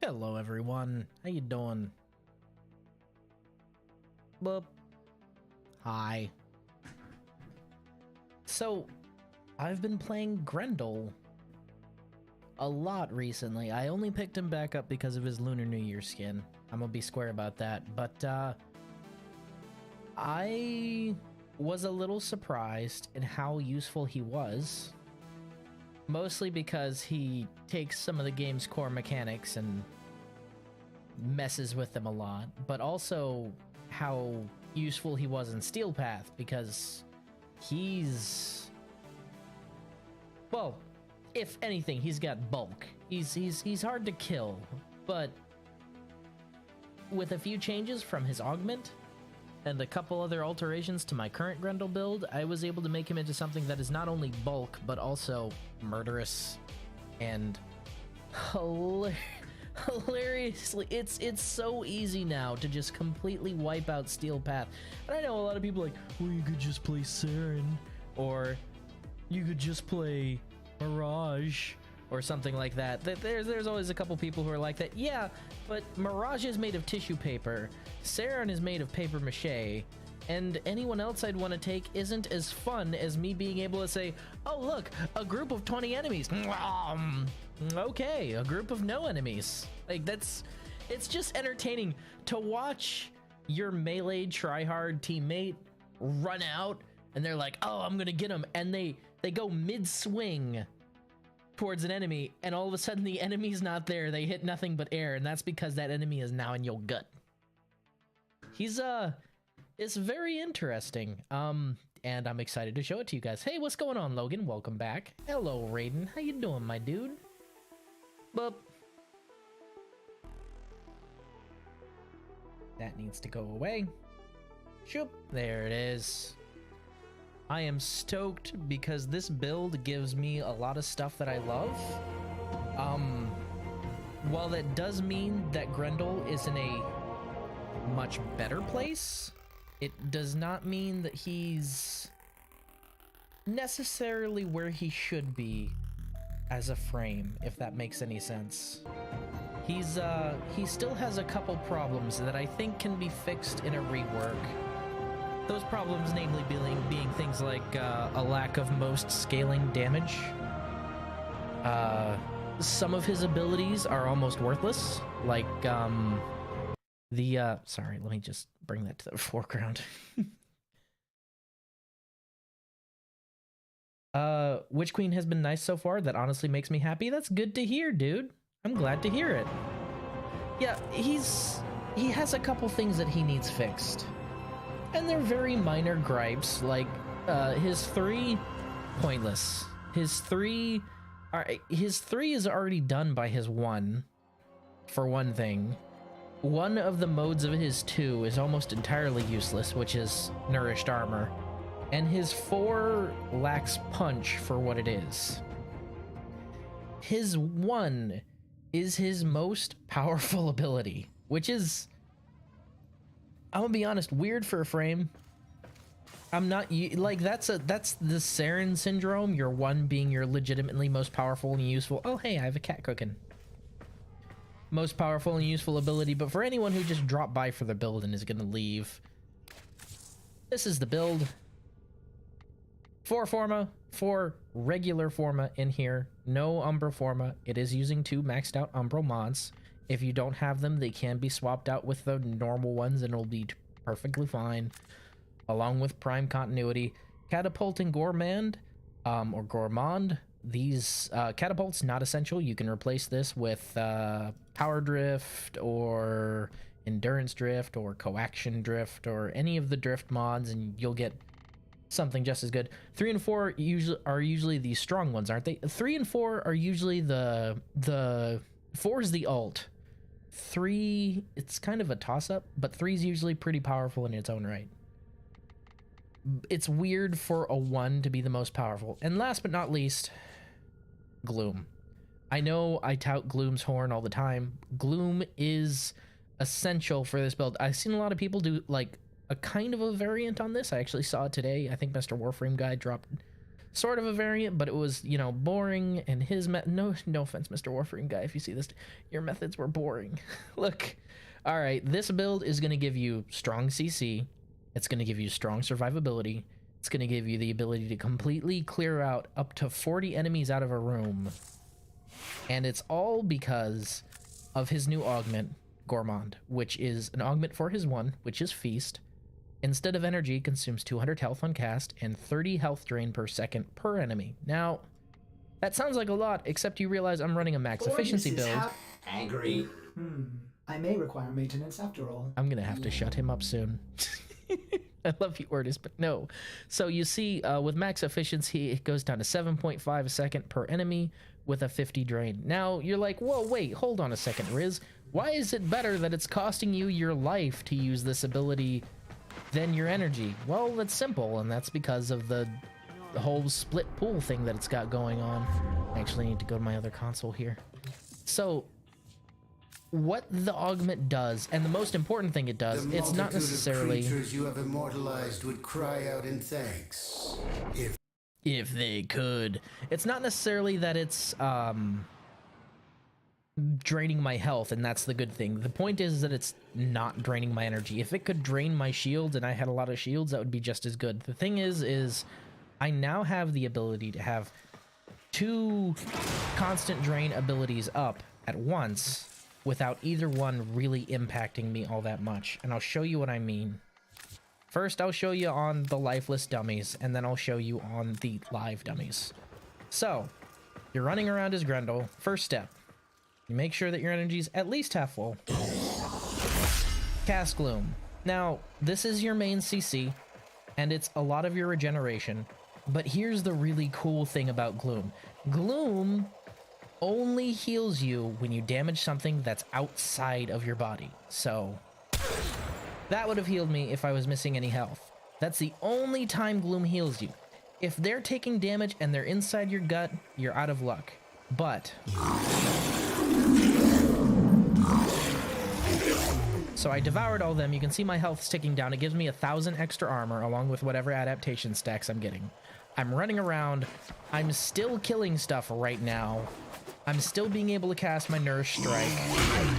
Hello everyone, how you doing? Boop. Hi. So, I've been playing Grendel a lot recently. I only picked him back up because of his Lunar New Year skin. I'm gonna be square about that, but I was a little surprised in how useful he was. Mostly because he takes some of the game's core mechanics and messes with them a lot, but also how useful he was in Steel Path, because he's, well, if anything, he's got bulk. He's hard to kill, but with a few changes from his augment and a couple other alterations to my current Grendel build, I was able to make him into something that is not only bulk, but also murderous and hilariously, it's so easy now to just completely wipe out Steel Path. And I know a lot of people are like, well, you could just play Saren, or you could just play Mirage, or something like that. There's always a couple people who are like that. Yeah, but Mirage is made of tissue paper, Saren is made of paper mache, and anyone else I'd want to take isn't as fun as me being able to say, oh look, a group of 20 enemies. Okay, a group of no enemies. Like, it's just entertaining to watch your melee tryhard teammate run out and they're like, oh, I'm gonna get him, and they go mid-swing towards an enemy, and all of a sudden the enemy's not there. They hit nothing but air, and that's because that enemy is now in your gut. It's very interesting. And I'm excited to show it to you guys. Hey, what's going on, Logan? Welcome back. Hello, Raiden. How you doing, my dude? Boop. That needs to go away. Shoop. There it is. I am stoked because this build gives me a lot of stuff that I love. While that does mean that Grendel is in a much better place, it does not mean that he's necessarily where he should be as a frame, if that makes any sense. He still has a couple problems that I think can be fixed in a rework. Those problems namely being things like a lack of most scaling damage. Some of his abilities are almost worthless, like sorry, let me just bring that to the foreground. Witch Queen has been nice so far. That honestly makes me happy. That's good to hear, dude. I'm glad to hear it. Yeah, he has a couple things that he needs fixed. And they're very minor gripes, like his 3, pointless. His 3 is already done by his 1, for one thing. One of the modes of his 2 is almost entirely useless, which is nourished armor. And his 4 lacks punch for what it is. His 1 is his most powerful ability, which is, I'm gonna be honest, weird for a frame. I'm not, like, that's the Saren syndrome, your 1 being your legitimately most powerful and useful. Oh hey, I have a cat cooking. Most powerful and useful ability, but for anyone who just dropped by for the build and is gonna leave, this is the build. 4 Forma, 4 regular Forma in here, no Umbra Forma. It is using 2 maxed out Umbral mods. If you don't have them, they can be swapped out with the normal ones and it'll be perfectly fine, along with Prime Continuity. Catapult and Gourmand, or Gourmand. These catapults not essential. You can replace this with Power Drift or Endurance Drift or Coaction Drift or any of the drift mods, and you'll get something just as good. 3 and 4 are usually the strong ones, aren't they? 3 and 4 are usually the 4 is the alt. 3, it's kind of a toss-up, but 3 is usually pretty powerful in its own right. It's weird for a 1 to be the most powerful. And last but not least, Gloom. I know I tout Gloom's horn all the time. Gloom is essential for this build. I've seen a lot of people do like a kind of a variant on this. I actually saw it today. I think Mr. Warframe guy dropped sort of a variant, but it was, you know, boring, and his no offense, Mr. Warframe guy, if you see this, your methods were boring. Look, all right, this build is going to give you strong CC, it's going to give you strong survivability, it's going to give you the ability to completely clear out up to 40 enemies out of a room, and it's all because of his new augment, Gourmand, which is an augment for his one, which is Feast. Instead of energy, consumes 200 health on cast and 30 health drain per second per enemy. Now, that sounds like a lot, except you realize I'm running a max efficiency build. Angry. I may require maintenance after all. I'm gonna have to shut him up soon. I love you, Ortis, but no. So you see, with max efficiency, it goes down to 7.5 a second per enemy with a 50 drain. Now, you're like, whoa, wait, hold on a second, Riz. Why is it better that it's costing you your life to use this ability than your energy? Well, that's simple, and that's because of the whole split pool thing that it's got going on. I actually need to go to my other console here. So, what the augment does, and the most important thing it does, it's not necessarily... The creatures you have immortalized would cry out in thanks. If they could. It's not necessarily that it's, draining my health, and that's the good thing. The point is that it's not draining my energy. If it could drain my shields, and I had a lot of shields, that would be just as good. The thing is I now have the ability to have 2 constant drain abilities up at once without either one really impacting me all that much. And I'll show you what I mean. First, I'll show you on the lifeless dummies, and then I'll show you on the live dummies. So, you're running around as Grendel. First step, you make sure that your energy's at least half full. Cast Gloom. Now, this is your main CC, and it's a lot of your regeneration, but here's the really cool thing about Gloom. Gloom only heals you when you damage something that's outside of your body. So, that would have healed me if I was missing any health. That's the only time Gloom heals you. If they're taking damage and they're inside your gut, you're out of luck. But... so I devoured all of them. You can see my health's ticking down. It gives me 1,000 extra armor along with whatever adaptation stacks I'm getting. I'm running around. I'm still killing stuff right now. I'm still being able to cast my Nourish Strike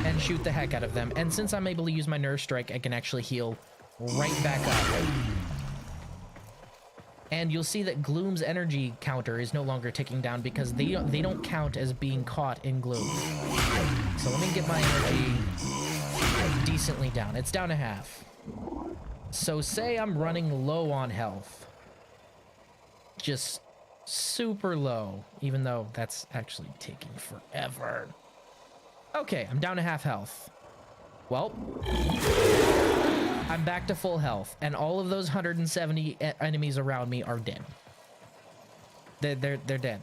and shoot the heck out of them. And since I'm able to use my Nourish Strike, I can actually heal right back up. And you'll see that Gloom's energy counter is no longer ticking down because they don't count as being caught in Gloom. So let me get my energy decently down. It's down to half. So say I'm running low on health. Just super low, even though that's actually taking forever. Okay, I'm down to half health. Well, I'm back to full health, and all of those 170 enemies around me are dead. They're dead.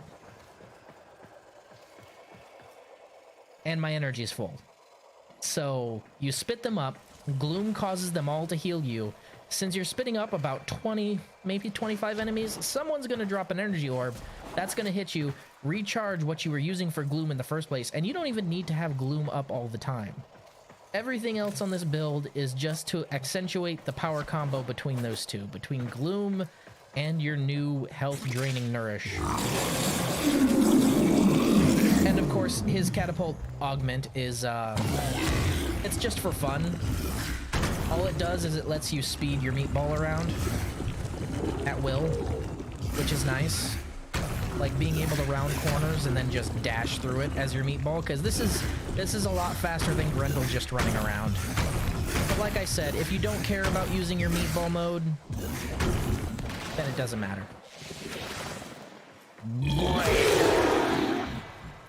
And my energy is full. So you spit them up. Gloom causes them all to heal you. Since you're spitting up about 20, maybe 25 enemies, someone's going to drop an energy orb. That's going to hit you, recharge what you were using for Gloom in the first place, and you don't even need to have Gloom up all the time. Everything else on this build is just to accentuate the power combo between those two, between Gloom and your new health-draining Nourish. And of course, his catapult augment is, it's just for fun. All it does is it lets you speed your meatball around at will, which is nice. Like being able to round corners and then just dash through it as your meatball, because this is a lot faster than Grendel just running around. But like I said, if you don't care about using your meatball mode, then it doesn't matter.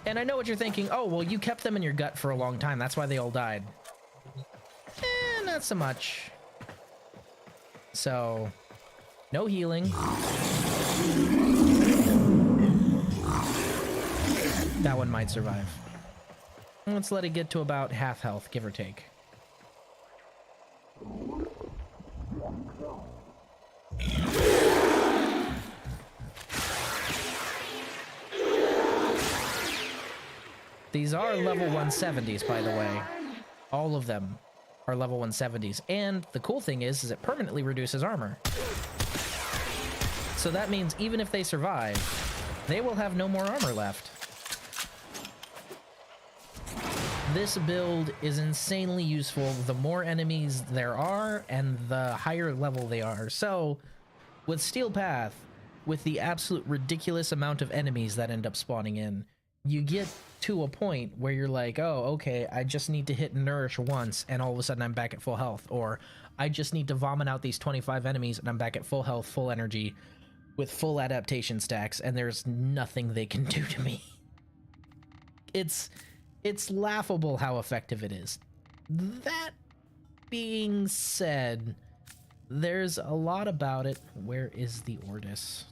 And I know what you're thinking, oh, well, you kept them in your gut for a long time, that's why they all died. Not so much. So, no healing. That one might survive. Let's let it get to about half health, give or take. These are level 170s, by the way. All of them are level 170s. And the cool thing is it permanently reduces armor. So that means even if they survive, they will have no more armor left. This build is insanely useful the more enemies there are and the higher level they are. So with Steel Path, with the absolute ridiculous amount of enemies that end up spawning in, you get to a point where you're like, oh, okay, I just need to hit Nourish once and all of a sudden I'm back at full health. Or I just need to vomit out these 25 enemies and I'm back at full health, full energy, with full adaptation stacks, and there's nothing they can do to me. It's laughable how effective it is. That being said, there's a lot about it. Where is the Ordis?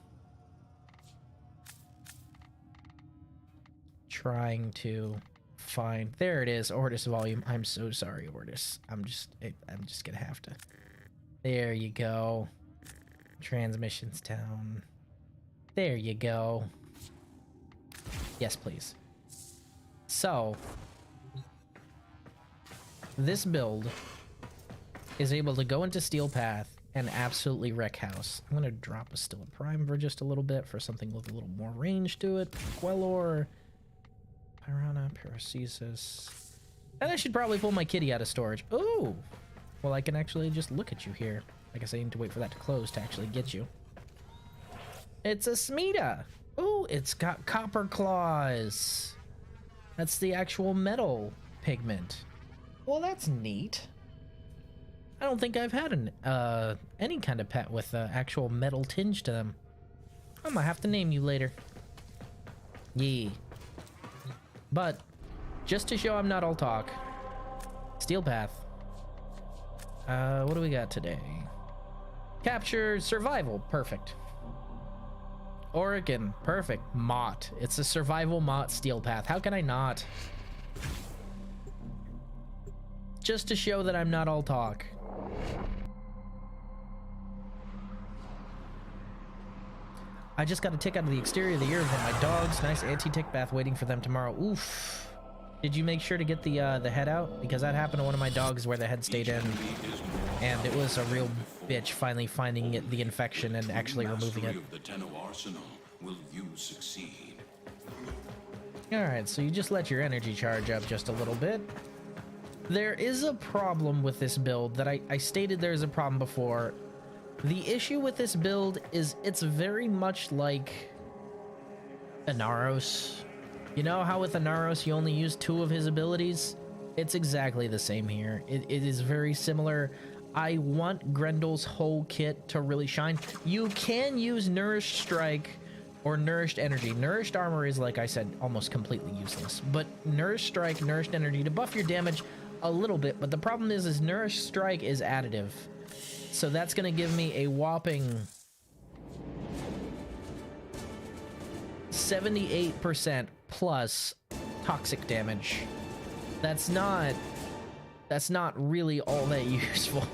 Trying to find, there it is, Ordis volume. I'm so sorry, Ordis. I'm just gonna have to. There you go. Transmissions town. There you go. Yes, please. So, this build is able to go into Steel Path and absolutely wreck house. I'm gonna drop a Stilla Prime for just a little bit for something with a little more range to it. Quelor, Piranha, Paracesis. And I should probably pull my kitty out of storage. Ooh! Well, I can actually just look at you here. I guess I need to wait for that to close to actually get you. It's a Smita! Ooh, it's got copper claws! That's the actual metal pigment. Well, that's neat. I don't think I've had any kind of pet with actual metal tinge to them. I might have to name you later. Yee. But, just to show I'm not all talk, Steel Path. What do we got today? Capture, survival, perfect. Oregon, perfect. Mott. It's a survival Mott Steel Path. How can I not? Just to show that I'm not all talk. I just got a tick out of the exterior of the ear of one of my dogs. Nice anti-tick bath waiting for them tomorrow. Oof. Did you make sure to get the head out? Because that happened to one of my dogs where the head stayed in. And it was a real bitch finally finding it, the infection and actually removing it. Alright, so you just let your energy charge up just a little bit. There is a problem with this build that I stated there's a problem before. The issue with this build is it's very much like Inaros. You know how with Inaros you only use 2 of his abilities? It's exactly the same here. It is very similar. I want Grendel's whole kit to really shine. You can use Nourished Strike or Nourished Energy. Nourished Armor is, like I said, almost completely useless. But Nourished Strike, Nourished Energy to buff your damage a little bit. But the problem is Nourished Strike is additive. So that's going to give me a whopping 78% plus toxic damage. That's not really all that useful.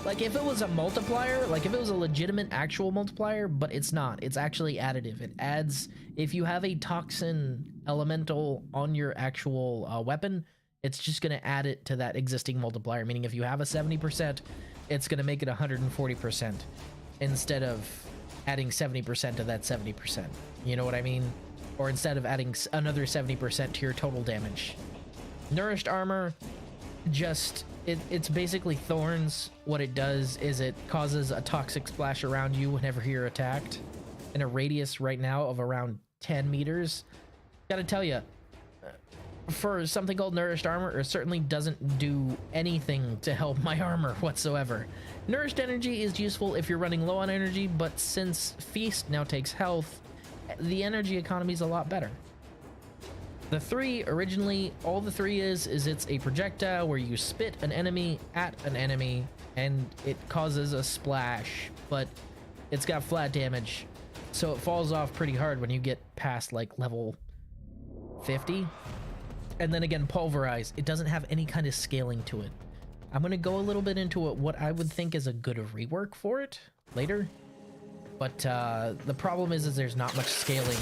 Like if it was a multiplier, like if it was a legitimate actual multiplier, but it's not. It's actually additive. It adds, if you have a toxin elemental on your actual weapon, it's just going to add it to that existing multiplier. Meaning if you have a 70%, it's going to make it 140% instead of adding 70% to that 70%. You know what I mean? Or instead of adding another 70% to your total damage. Nourished Armor, just, it's basically Thorns. What it does is it causes a toxic splash around you whenever you're attacked in a radius right now of around 10 meters. Gotta tell you, for something called Nourished Armor, it certainly doesn't do anything to help my armor whatsoever. Nourished Energy is useful if you're running low on energy, but since Feast now takes health, the energy economy is a lot better. The 3, originally, all the 3 is it's a projectile where you spit an enemy at an enemy and it causes a splash, but it's got flat damage, so it falls off pretty hard when you get past like level 50. And then again, Pulverize, it doesn't have any kind of scaling to it. I'm going to go a little bit into it, what I would think is a good rework for it later. But the problem is there's not much scaling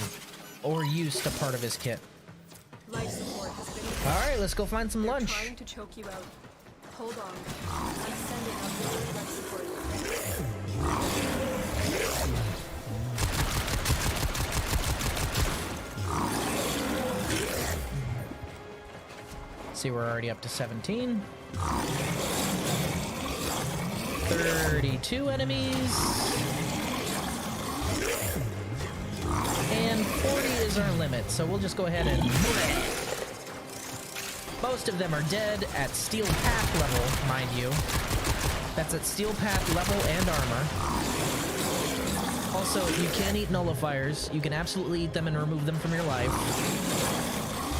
or use to part of his kit. Life support has been. All right, let's go find some lunch. Trying to choke you out. Hold on. I'm sending up life support. See, we're already up to 17. 32 enemies. And 40 is our limit, so we'll just go ahead and... Most of them are dead at Steel Path level, mind you. That's at Steel Path level and armor. Also, you can eat nullifiers. You can absolutely eat them and remove them from your life.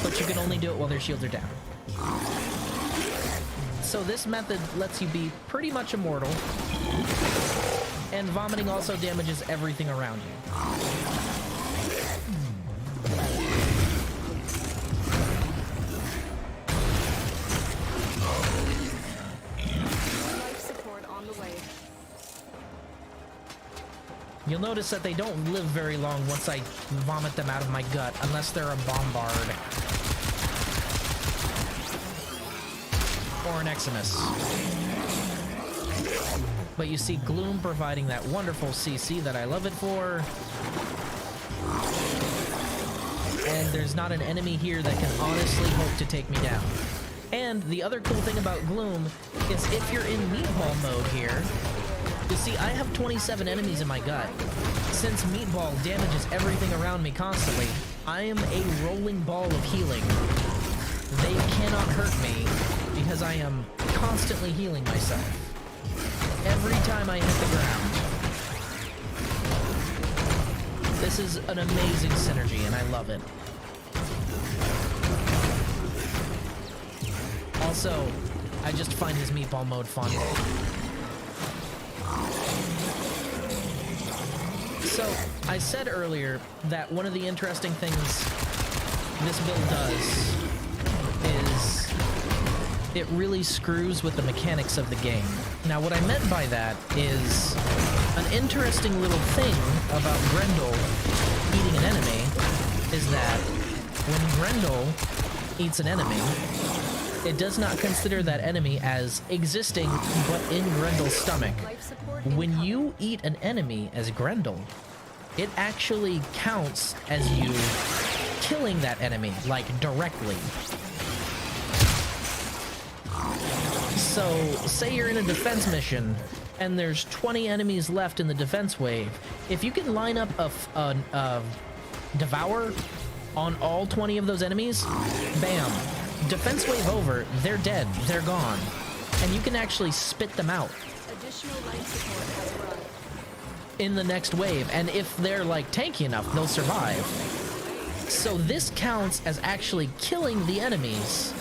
But you can only do it while their shields are down. So this method lets you be pretty much immortal. And vomiting also damages everything around you. Life support on the way. You'll notice that they don't live very long once I vomit them out of my gut, unless they're a bombard. Or an Eximus. But you see Gloom providing that wonderful CC that I love it for. And there's not an enemy here that can honestly hope to take me down. And the other cool thing about Gloom is if you're in meatball mode here, you see I have 27 enemies in my gut. Since meatball damages everything around me constantly, I am a rolling ball of healing. They cannot hurt me because I am constantly healing myself. Every time I hit the ground. This is an amazing synergy, and I love it. Also, I just find his meatball mode fun. So, I said earlier that one of the interesting things this build does is it really screws with the mechanics of the game. Now, what I meant by that is an interesting little thing about Grendel eating an enemy is that when Grendel eats an enemy, it does not consider that enemy as existing but in Grendel's stomach. When you eat an enemy as Grendel, it actually counts as you killing that enemy, like directly. So, say you're in a defense mission, and there's 20 enemies left in the defense wave. If you can line up a Devour on all 20 of those enemies, bam. Defense wave over, they're dead, they're gone. And you can actually spit them out. Additional life support has arrived. In the next wave, and if they're like tanky enough, they'll survive. So this counts as actually killing the enemies.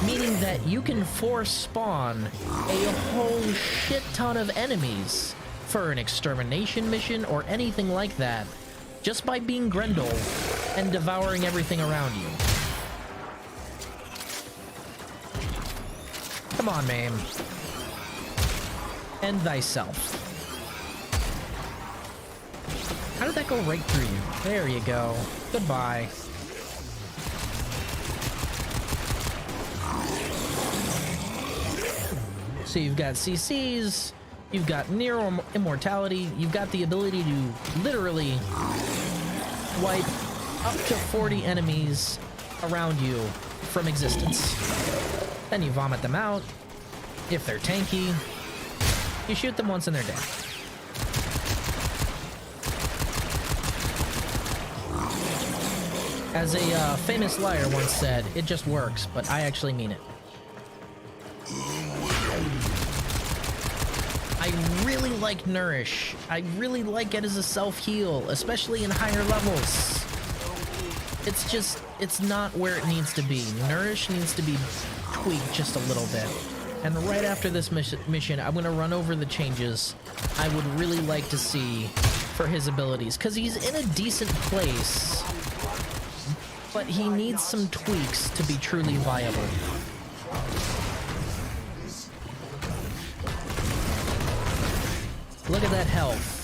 Meaning that you can force spawn a whole shit ton of enemies for an extermination mission or anything like that, just by being Grendel and devouring everything around you. Come on, Mame. End thyself. How did that go right through you? There you go. Goodbye. So you've got CCs, you've got near immortality, you've got the ability to literally wipe up to 40 enemies around you from existence. Then you vomit them out. If they're tanky, you shoot them once and they're dead. As a famous liar once said, it just works, but I actually mean it. I really like Nourish. I really like it as a self-heal, especially in higher levels. It's just, it's not where it needs to be. Nourish needs to be tweaked just a little bit. And right after this mission, I'm going to run over the changes I would really like to see for his abilities, because he's in a decent place, but he needs some tweaks to be truly viable. Look at that health.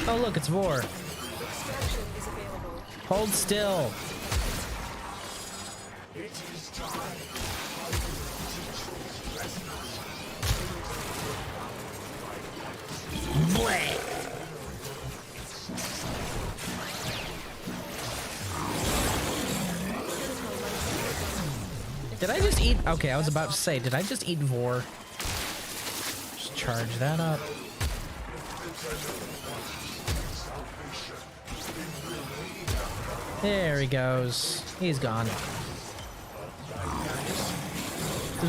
Oh look, it's Vor. Extraction is available. Hold still. eat? Okay, I was about to say, did I just eat Vor? Just charge that up. There he goes. He's gone.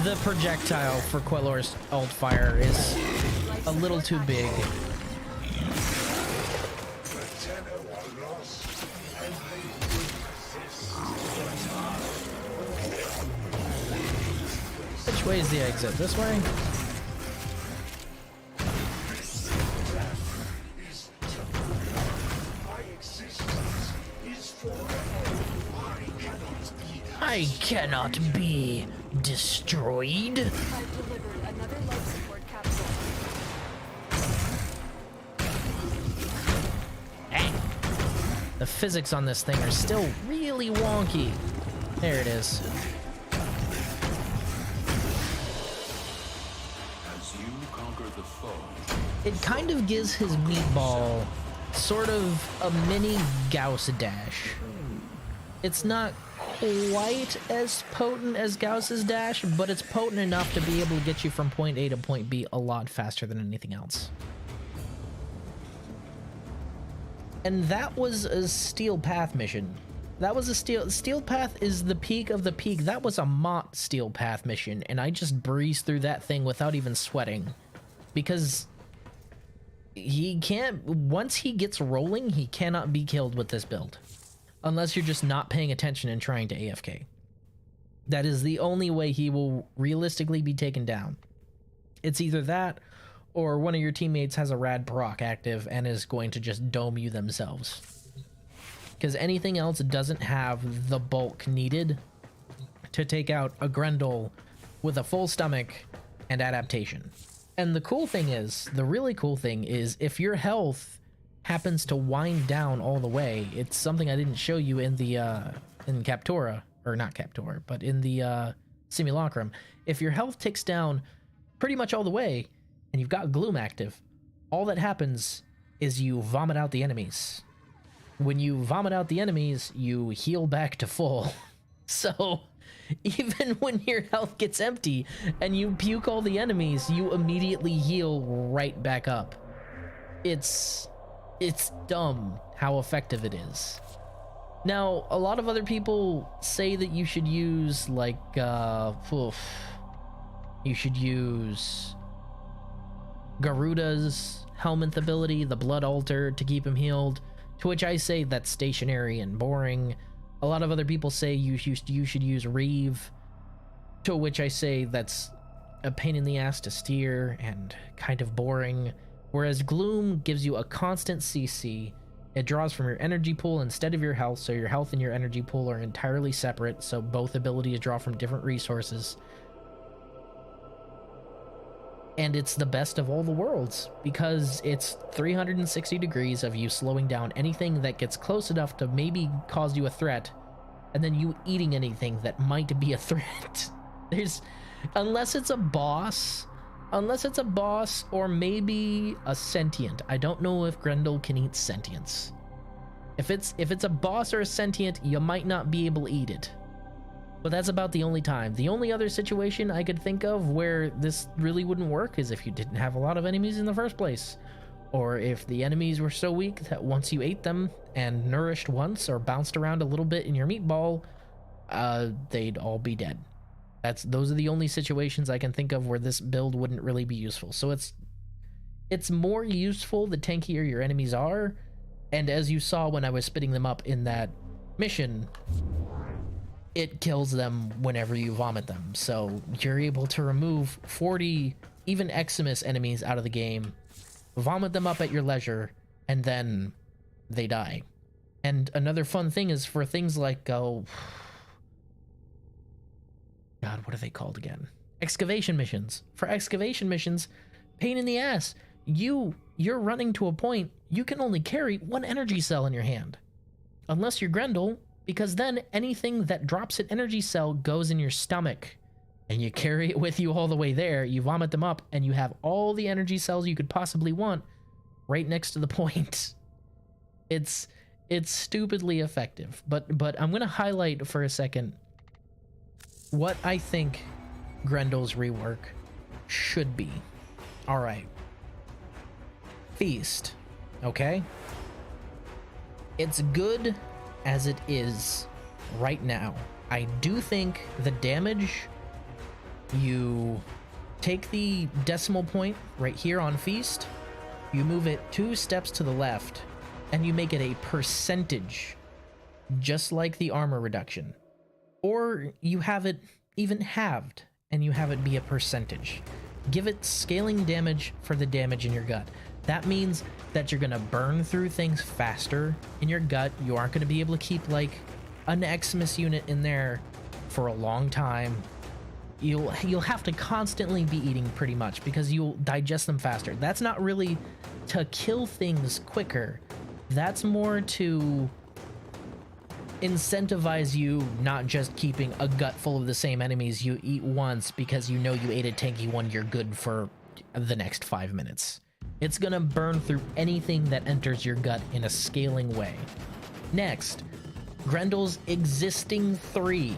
The projectile for Quelor's ult fire is a little too big. Which way is the exit? This way? I cannot be destroyed. I've delivered another life support capsule. Dang. The physics on this thing are still really wonky. There it is. As you conquer the foe, It kind of gives his meatball sort of a mini Gauss dash. It's not quite as potent as Gauss's dash, but it's potent enough to be able to get you from point A to point B a lot faster than anything else. And that was a Steel Path mission. That was a Steel Path is the peak of the peak. That was a Mott Steel Path mission, and I just breezed through that thing without even sweating. Because he can't, once he gets rolling, he cannot be killed with this build. Unless you're just not paying attention and trying to AFK. That is the only way he will realistically be taken down. It's either that, or one of your teammates has a rad proc active and is going to just dome you themselves. Because anything else doesn't have the bulk needed to take out a Grendel with a full stomach and adaptation. And the cool thing is, the really cool thing is, if your health happens to wind down all the way, it's something I didn't show you in the in Captura, or not Captura, but in the Simulacrum. If your health ticks down pretty much all the way and you've got Gloom active, all that happens is you vomit out the enemies. When you vomit out the enemies, you heal back to full. So even when your health gets empty and you puke all the enemies, you immediately heal right back up. It's dumb how effective it is. Now, a lot of other people say that you should use, like, you should use Garuda's Helminth ability, the Blood Altar, to keep him healed, to which I say that's stationary and boring. A lot of other people say you should use Reeve, to which I say that's a pain in the ass to steer and kind of boring. Whereas Gloom gives you a constant CC. It draws from your energy pool instead of your health, so your health and your energy pool are entirely separate, so both abilities draw from different resources. And it's the best of all the worlds, because it's 360 degrees of you slowing down anything that gets close enough to maybe cause you a threat, and then you eating anything that might be a threat. Unless it's a boss or maybe a sentient. I don't know if Grendel can eat sentients. If it's a boss or a sentient, you might not be able to eat it. But that's about the only time. The only other situation I could think of where this really wouldn't work is if you didn't have a lot of enemies in the first place. Or if the enemies were so weak that once you ate them and nourished once or bounced around a little bit in your meatball, they'd all be dead. Those are the only situations I can think of where this build wouldn't really be useful. So it's more useful the tankier your enemies are, and as you saw when I was spitting them up in that mission, it kills them whenever you vomit them. So you're able to remove 40 even Eximus enemies out of the game, vomit them up at your leisure, and then they die. And another fun thing is for things like God, what are they called again? Excavation missions. For excavation missions, pain in the ass. You're running to a point, you can only carry one energy cell in your hand. Unless you're Grendel, because then anything that drops an energy cell goes in your stomach. And you carry it with you all the way there, you vomit them up, and you have all the energy cells you could possibly want right next to the point. It's stupidly effective. But I'm gonna highlight for a second what I think Grendel's rework should be. All right. Feast. Okay? It's good as it is right now. I do think the damage, you take the decimal point right here on Feast, you move it 2 steps to the left, and you make it a percentage, just like the armor reduction. Or you have it even halved, and you have it be a percentage. Give it scaling damage for the damage in your gut. That means that you're gonna burn through things faster in your gut. You aren't gonna be able to keep like an Xmas unit in there for a long time. You'll have to constantly be eating pretty much because you'll digest them faster. That's not really to kill things quicker. That's more to incentivize you not just keeping a gut full of the same enemies you eat once because you know you ate a tanky one, you're good for the next 5 minutes. It's gonna burn through anything that enters your gut in a scaling way. Next, Grendel's existing 3.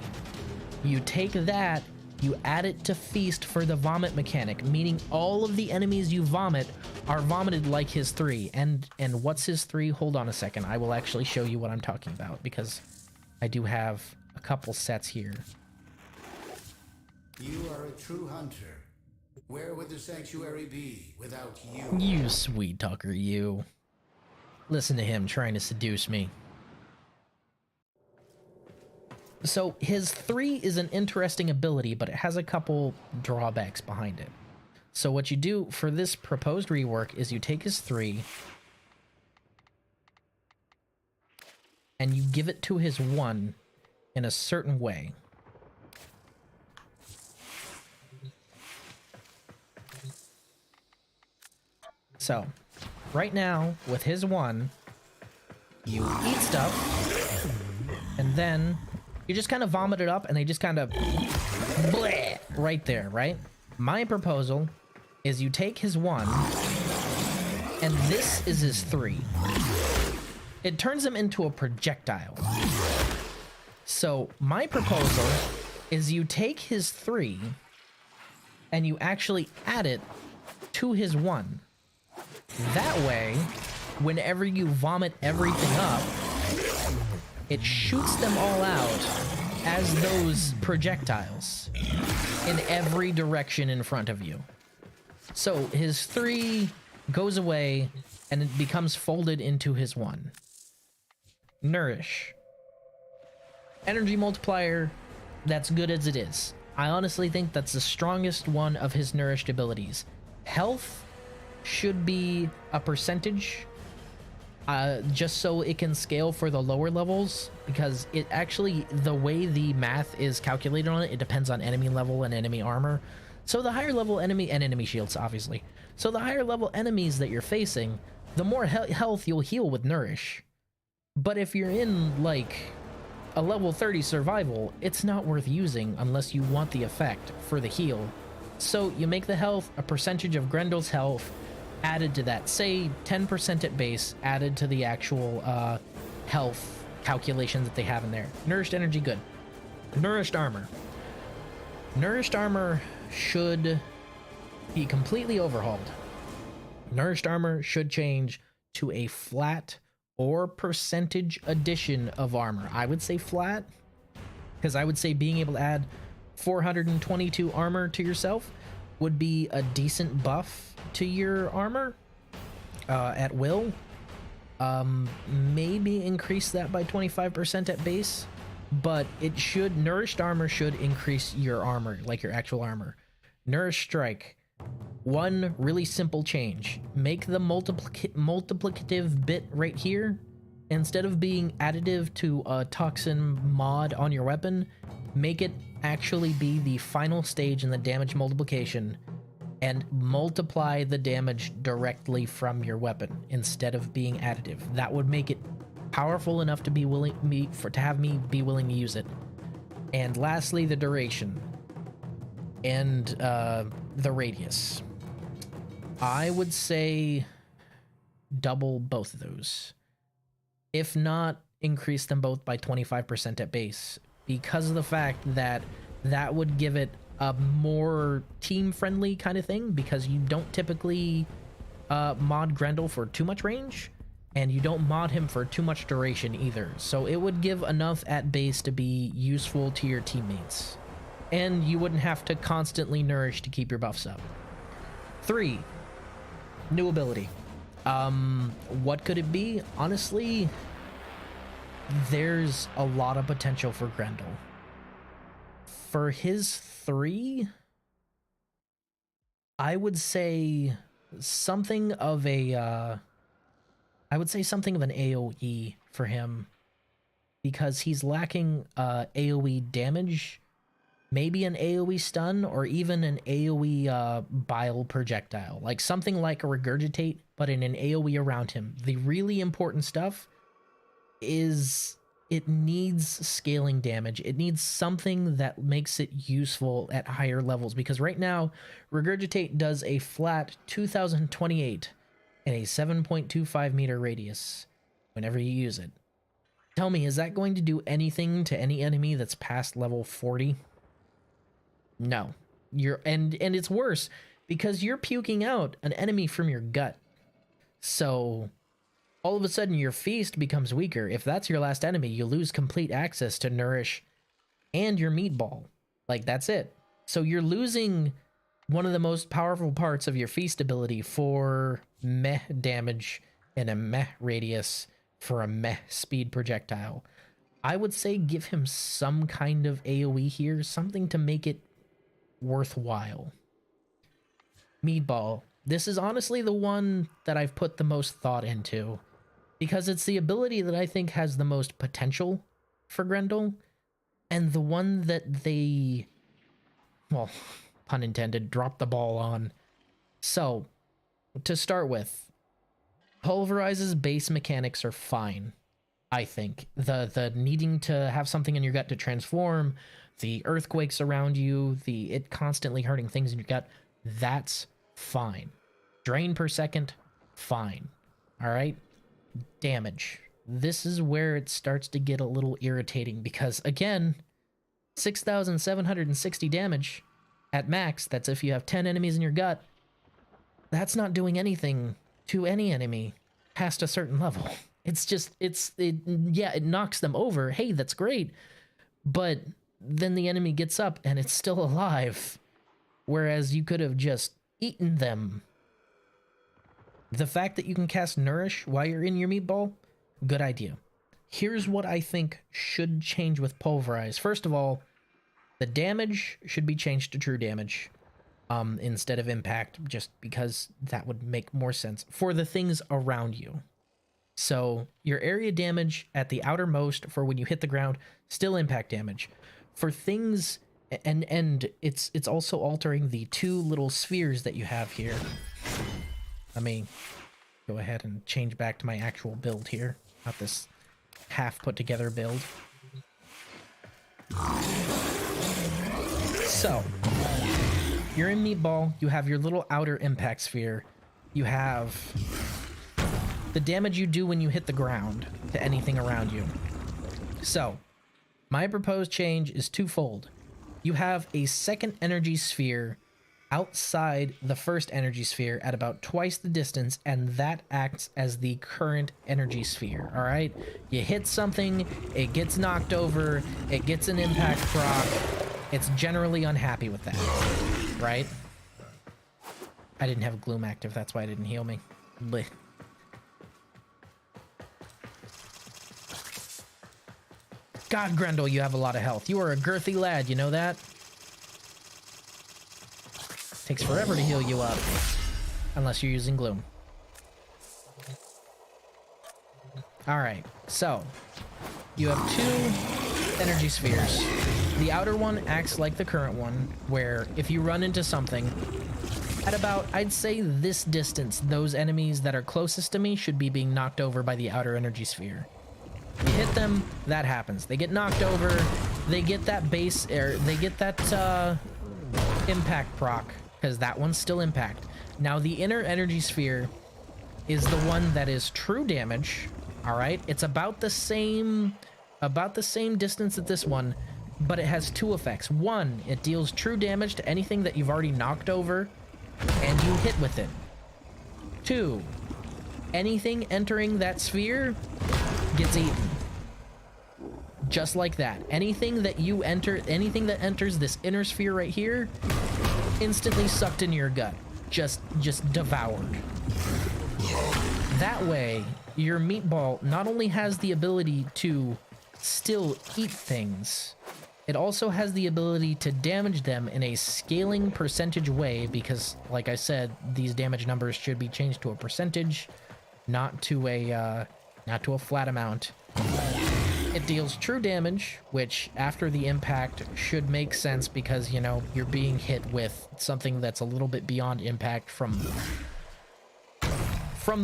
You take that, you add it to Feast for the vomit mechanic, meaning all of the enemies you vomit are vomited like his 3. And what's his 3? Hold on a second. I will actually show you what I'm talking about because I do have a couple sets here. You are a true hunter. Where would the sanctuary be without you? You sweet talker, you. Listen to him trying to seduce me. So his 3 is an interesting ability, but it has a couple drawbacks behind it. So what you do for this proposed rework is you take his 3 and you give it to his 1 in a certain way. So, right now, with his 1, you eat stuff, and then you just kind of vomit it up, and they just kind of bleh right there, right? My proposal is you take his 1, and this is his 3. It turns him into a projectile. So, my proposal is you take his 3, and you actually add it to his 1. That way, whenever you vomit everything up, it shoots them all out as those projectiles in every direction in front of you. So his 3 goes away and it becomes folded into his 1. Nourish. Energy multiplier, that's good as it is. I honestly think that's the strongest one of his nourished abilities. Health should be a percentage, just so it can scale for the lower levels, because it actually, the way the math is calculated on it, it depends on enemy level and enemy armor. So the higher level enemy, and enemy shields obviously, so the higher level enemies that you're facing, the more health you'll heal with Nourish. But if you're in like a level 30 survival, it's not worth using unless you want the effect for the heal. So you make the health a percentage of Grendel's health added to that, say 10% at base, added to the actual health calculation that they have in there. Nourished energy, good. Nourished armor. Nourished armor should be completely overhauled. Nourished armor should change to a flat or percentage addition of armor. I would say flat, because I would say being able to add 422 armor to yourself would be a decent buff to your armor at will. Maybe increase that by 25% at base, but it should, nourished armor should increase your armor, like your actual armor. Nourish strike. One really simple change. Make the multiplicative bit right here, instead of being additive to a toxin mod on your weapon, make it actually be the final stage in the damage multiplication and multiply the damage directly from your weapon instead of being additive. That would make it powerful enough to be willing to have me be willing to use it. And lastly, the duration and the radius. I would say double both of those. If not, increase them both by 25% at base, because of the fact that that would give it a more team-friendly kind of thing, because you don't typically mod Grendel for too much range, and you don't mod him for too much duration either. So it would give enough at base to be useful to your teammates, and you wouldn't have to constantly nourish to keep your buffs up. 3, new ability. What could it be? Honestly, there's a lot of potential for Grendel. For his 3, I would say something of a something of an AoE for him, because he's lacking AoE damage, maybe an AoE stun, or even an AoE bile projectile, like something like a regurgitate, but in an AoE around him. The really important stuff is it needs scaling damage. It needs something that makes it useful at higher levels, because right now regurgitate does a flat 2028 in a 7.25 meter radius whenever you use it. Tell me, is that going to do anything to any enemy that's past level 40? No. And it's worse, because you're puking out an enemy from your gut. So all of a sudden your feast becomes weaker. If that's your last enemy, you lose complete access to nourish and your meatball. Like, that's it. So you're losing one of the most powerful parts of your feast ability for meh damage and a meh radius for a meh speed projectile. I would say give him some kind of AoE here, something to make it worthwhile. Meatball. This is honestly the one that I've put the most thought into, because it's the ability that I think has the most potential for Grendel, and the one that they, well, pun intended, dropped the ball on. So, to start with, Pulveriz's base mechanics are fine, I think. The needing to have something in your gut to transform, the earthquakes around you, it constantly hurting things in your gut, that's fine. Drain per second, fine. All right? Damage. This is where it starts to get a little irritating, because again, 6,760 damage at max, that's if you have 10 enemies in your gut, that's not doing anything to any enemy past a certain level. It's just, yeah, it knocks them over. Hey, that's great. But then the enemy gets up and it's still alive, whereas you could have just eaten them. The fact that you can cast Nourish while you're in your meatball, good idea. Here's what I think should change with Pulverize. First of all, the damage should be changed to true damage instead of impact, just because that would make more sense for the things around you. So your area damage at the outermost for when you hit the ground, still impact damage. For things, and it's also altering the 2 little spheres that you have here. Let me go ahead and change back to my actual build here, not this half put together build. So, you're in Meatball, you have your little outer impact sphere, you have the damage you do when you hit the ground to anything around you. So, my proposed change is twofold. You have a second energy sphere outside the first energy sphere at about twice the distance, and that acts as the current energy sphere, all right? You hit something, it gets knocked over, it gets an impact proc, it's generally unhappy with that, right? I didn't have Gloom active, that's why it didn't heal me. Blech. God, Grendel, you have a lot of health. You are a girthy lad, you know that? Takes forever to heal you up, unless you're using Gloom. Alright, so, you have 2 energy spheres. The outer one acts like the current one, where if you run into something, at about, I'd say this distance, those enemies that are closest to me should be being knocked over by the outer energy sphere. You hit them, that happens. They get knocked over, they get that base, or they get that impact proc, because that one's still impact. Now the inner energy sphere is the one that is true damage, all right? It's about the same distance as this one, but it has two effects. One, it deals true damage to anything that you've already knocked over and you hit with it. Two, anything entering that sphere gets eaten. Just like that. Anything that you enter, anything that enters this inner sphere right here, instantly sucked into your gut. Just devoured. That way, your meatball not only has the ability to still eat things, it also has the ability to damage them in a scaling percentage way, because, like I said, these damage numbers should be changed to a percentage, not to a flat amount. It deals true damage, which after the impact should make sense because, you know, you're being hit with something that's a little bit beyond impact. From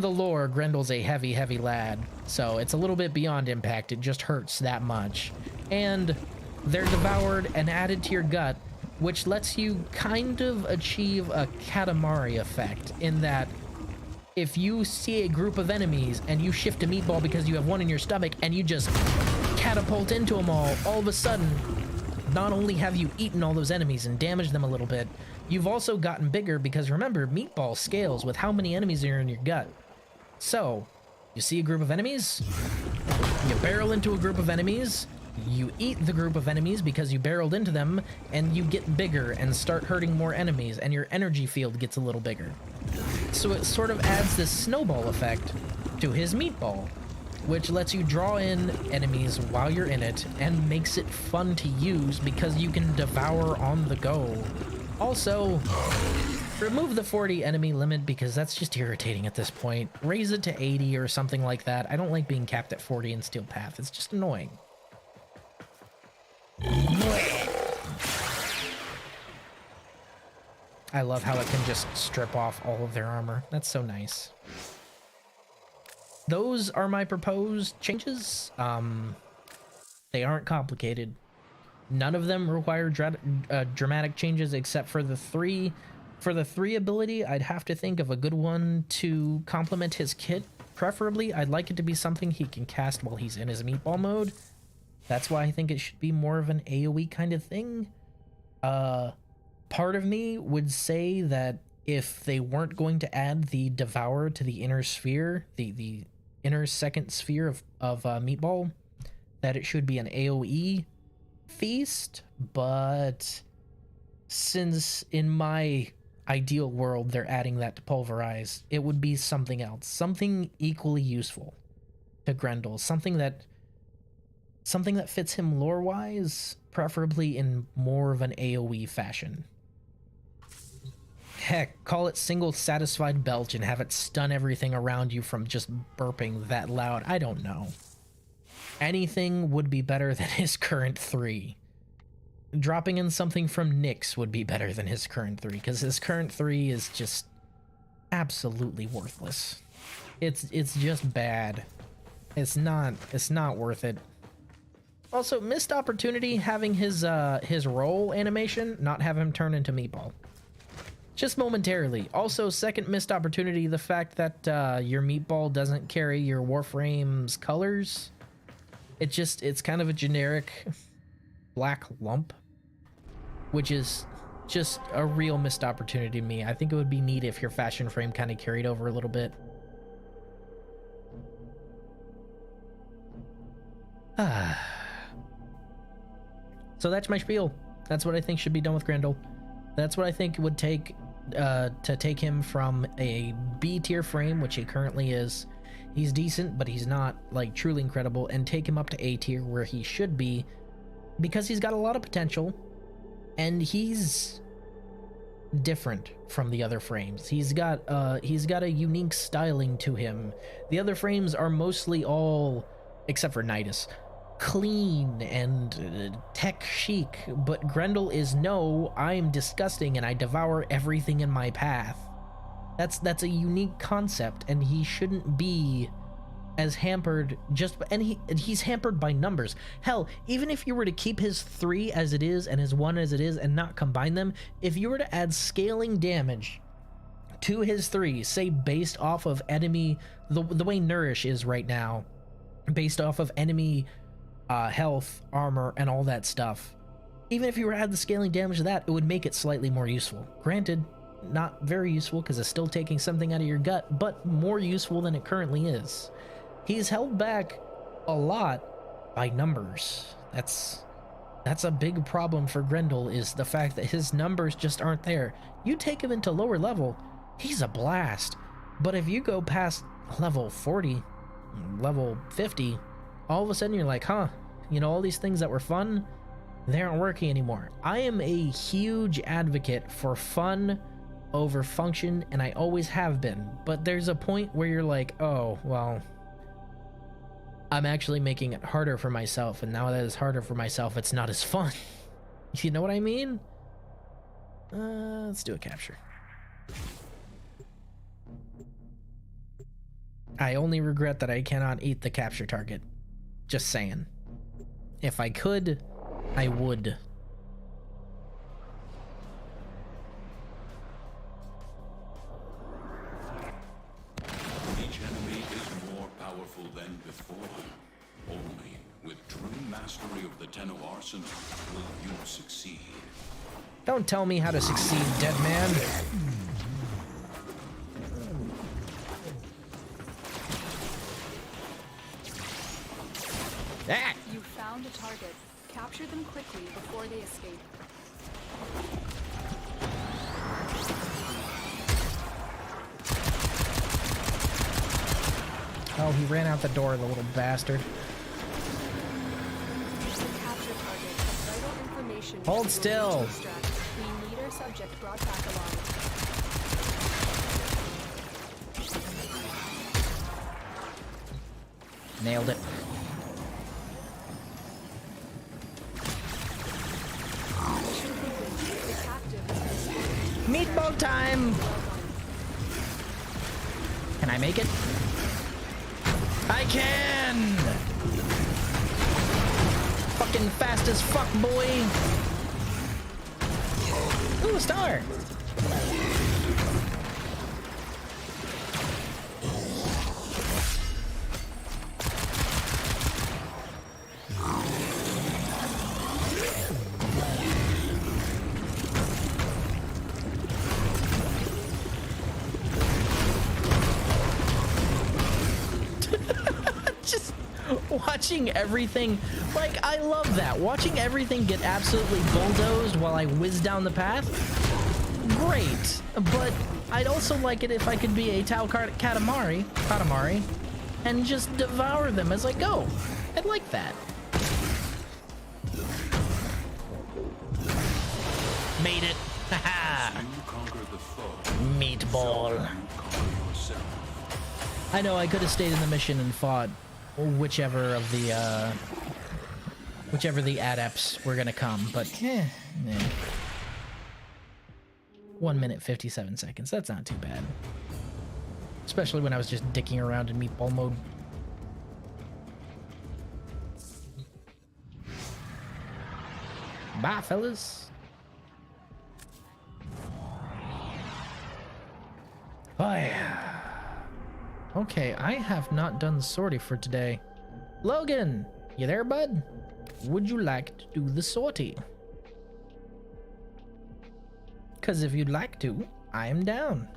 the lore, Grendel's a heavy, heavy lad, so it's a little bit beyond impact. It just hurts that much. And they're devoured and added to your gut, which lets you kind of achieve a Katamari effect in that if you see a group of enemies and you shift a meatball because you have one in your stomach and you just catapult into them all of a sudden, not only have you eaten all those enemies and damaged them a little bit, you've also gotten bigger because remember, meatball scales with how many enemies are in your gut. So, you see a group of enemies, you barrel into a group of enemies, you eat the group of enemies because you barreled into them, and you get bigger and start hurting more enemies, and your energy field gets a little bigger. So it sort of adds this snowball effect to his meatball, which lets you draw in enemies while you're in it and makes it fun to use because you can devour on the go. Also, remove the 40 enemy limit because that's just irritating at this point. Raise it to 80 or something like that. I don't like being capped at 40 in Steel Path. It's just annoying. I love how it can just strip off all of their armor. That's so nice. Those are my proposed changes. They aren't complicated. None of them require dramatic changes except for the three. For the 3 ability, I'd have to think of a good one to complement his kit. Preferably, I'd like it to be something he can cast while he's in his meatball mode. That's why I think it should be more of an AoE kind of thing. Part of me would say that if they weren't going to add the Devourer to the inner sphere, the inner second sphere of meatball, that it should be an AoE feast, but since in my ideal world they're adding that to Pulverize, it would be something else, something equally useful to Grendel, something that fits him lore-wise, preferably in more of an AoE fashion. Heck, call it single satisfied belch and have it stun everything around you from just burping that loud. I don't know. Anything would be better than his current 3. Dropping in something from Nyx would be better than his current 3, because his current 3 is just absolutely worthless. It's just bad. It's not worth it. Also, missed opportunity having his roll animation not have him turn into meatball. Just momentarily. Also, second missed opportunity, the fact that your meatball doesn't carry your Warframe's colors. It's kind of a generic black lump, which is just a real missed opportunity to me. I think it would be neat if your fashion frame kind of carried over a little bit. So that's my spiel. That's what I think should be done with Grendel. That's what I think it would take to take him from a B tier frame, which he currently is. He's decent, but he's not like truly incredible, and take him up to A tier where he should be, because he's got a lot of potential and he's different from the other frames. He's got a unique styling to him. The other frames are mostly all, except for Nidus, clean and tech chic, but Grendel is no, I'm disgusting and I devour everything in my path. That's a unique concept, and he shouldn't be as hampered he's hampered by numbers. Hell, even if you were to keep his 3 as it is and his 1 as it is and not combine them, if you were to add scaling damage to his 3, say based off of enemy, the way Nourish is right now, based off of enemy health, armor, and all that stuff, Even if you were to add the scaling damage to that, it would make it slightly more useful. Granted, not very useful because it's still taking something out of your gut, but more useful than it currently is. He's held back a lot by numbers. That's a big problem for Grendel, is the fact that his numbers just aren't there. You take him into lower level, he's a blast. But if you go past level 40, level 50, all of a sudden you're like, huh, you know, all these things that were fun, they aren't working anymore. I am a huge advocate for fun over function, and I always have been. But there's a point where you're like, oh, well, I'm actually making it harder for myself, and now that it's harder for myself, it's not as fun. You know what I mean? Let's do a capture. I only regret that I cannot eat the capture target. Just saying. If I could, I would. Each enemy is more powerful than before. Only with true mastery of the Tenno arsenal will you succeed. Don't tell me how to succeed, dead man. Ah! You found a target. Capture them quickly before they escape. Oh, he ran out the door, the little bastard. The capture target has vital information. Hold we still. will need to extract. We need our subject brought back alive. Nailed it. Mission complete. The captive has been spawned. Meatball time! Can I make it? I can! Fucking fast as fuck, boy! Ooh, a star! Just watching everything, like, I love that. Watching everything get absolutely bulldozed while I whiz down the path, great. But I'd also like it if I could be a Katamari, and just devour them as I go. I'd like that. Made it. Haha. You conquer the foe. Meatball. You conquer yourself. I know I could have stayed in the mission and fought whichever of the adepts were gonna come, but 1 minute 57 seconds. That's not too bad, especially when I was just dicking around in meatball mode. Bye, fellas. Oh yeah. Okay, I have not done sortie for today. Logan, you there, bud? Would you like to do the sortie? Because if you'd like to, I am down.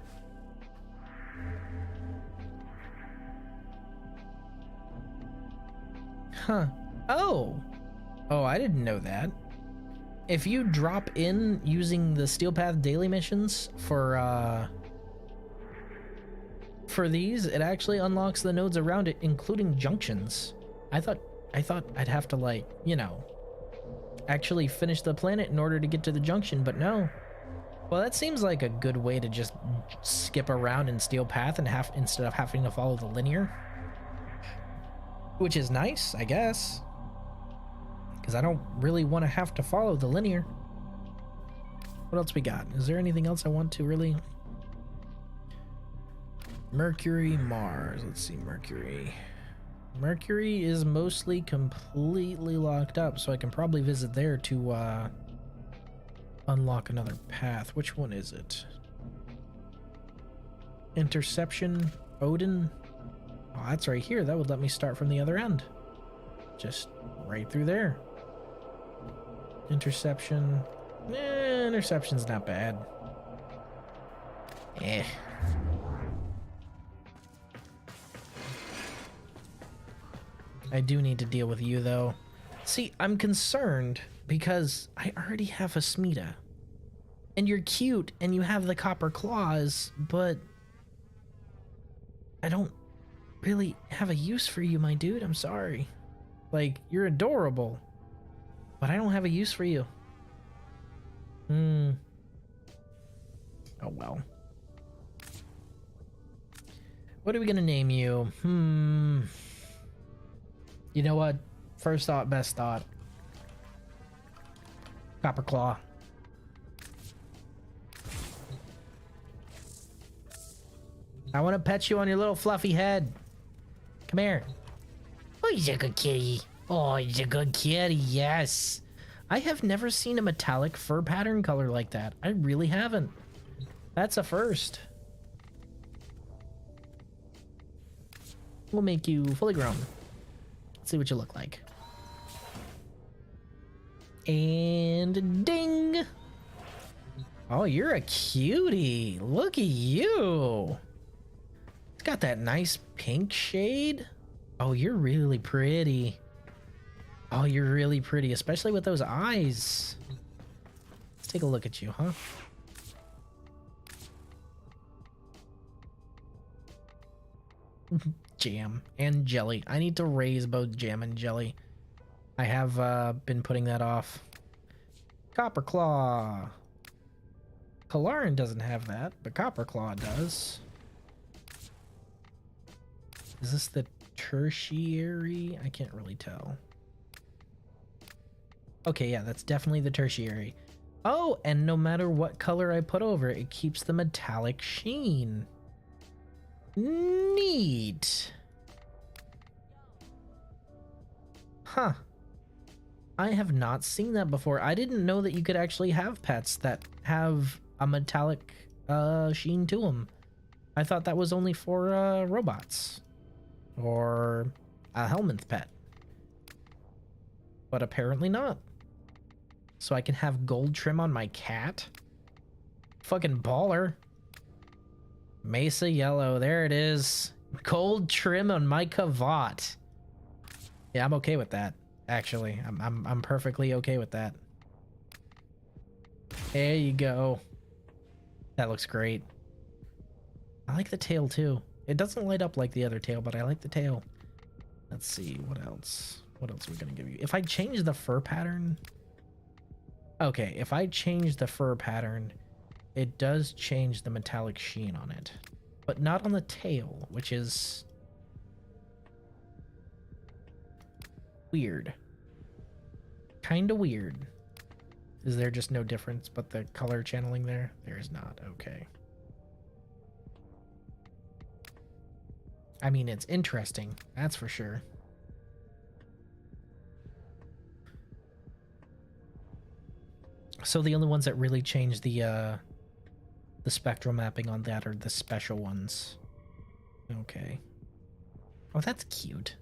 Huh. Oh, I didn't know that. If you drop in using the Steel Path daily missions for these, it actually unlocks the nodes around it, including junctions. I thought I'd have to, like, you know, actually finish the planet in order to get to the junction, but no. Well, that seems like a good way to just skip around in Steel Path and instead of having to follow the linear. Which is nice, I guess. Because I don't really want to have to follow the linear. What else we got? Is there anything else I want to really... Mercury, Mars. Let's see, Mercury. Mercury is mostly completely locked up, so I can probably visit there to unlock another path. Which one is it? Interception, Odin. Oh, that's right here. That would let me start from the other end. Just right through there. Interception. Interception's not bad. Eh. I do need to deal with you, though. See, I'm concerned because I already have a Smita. And you're cute, and you have the copper claws, but I don't really have a use for you, my dude. I'm sorry. Like, you're adorable, but I don't have a use for you. Oh, well. What are we gonna name you? You know what? First thought, best thought. Copper Claw. I want to pet you on your little fluffy head. Come here. Oh, he's a good kitty. Oh, he's a good kitty, yes. I have never seen a metallic fur pattern color like that. I really haven't. That's a first. We'll make you fully grown. Let's see what you look like. And ding! Oh, you're a cutie. Look at you. It's got that nice pink shade. Oh, you're really pretty. Oh, you're really pretty, especially with those eyes. Let's take a look at you, huh? Jam and jelly. I need to raise both jam and jelly. I have been putting that off. Copper Claw. Kalaran doesn't have that, but Copper Claw does. Is this the tertiary? I can't really tell. Okay, yeah, that's definitely the tertiary. Oh, and no matter what color I put over it, it keeps the metallic sheen. Neat. Huh. I have not seen that before. I didn't know that you could actually have pets that have a metallic sheen to them. I thought that was only for robots or a Helminth pet. But apparently not. So I can have gold trim on my cat? Fucking baller. Mesa yellow, there it is. Gold trim on my Kavat. Yeah, I'm okay with that. Actually, I'm perfectly okay with that. There you go. That looks great. I like the tail too. It doesn't light up like the other tail, but I like the tail. Let's see, what else? What else are we gonna give you? If I change the fur pattern... Okay, if I change the fur pattern, it does change the metallic sheen on it. But not on the tail, which is... weird. Kinda weird. Is there just no difference but the color channeling there? There is not. Okay. I mean, it's interesting. That's for sure. So the only ones that really change the spectral mapping on that are the special ones. Okay. Oh, that's cute.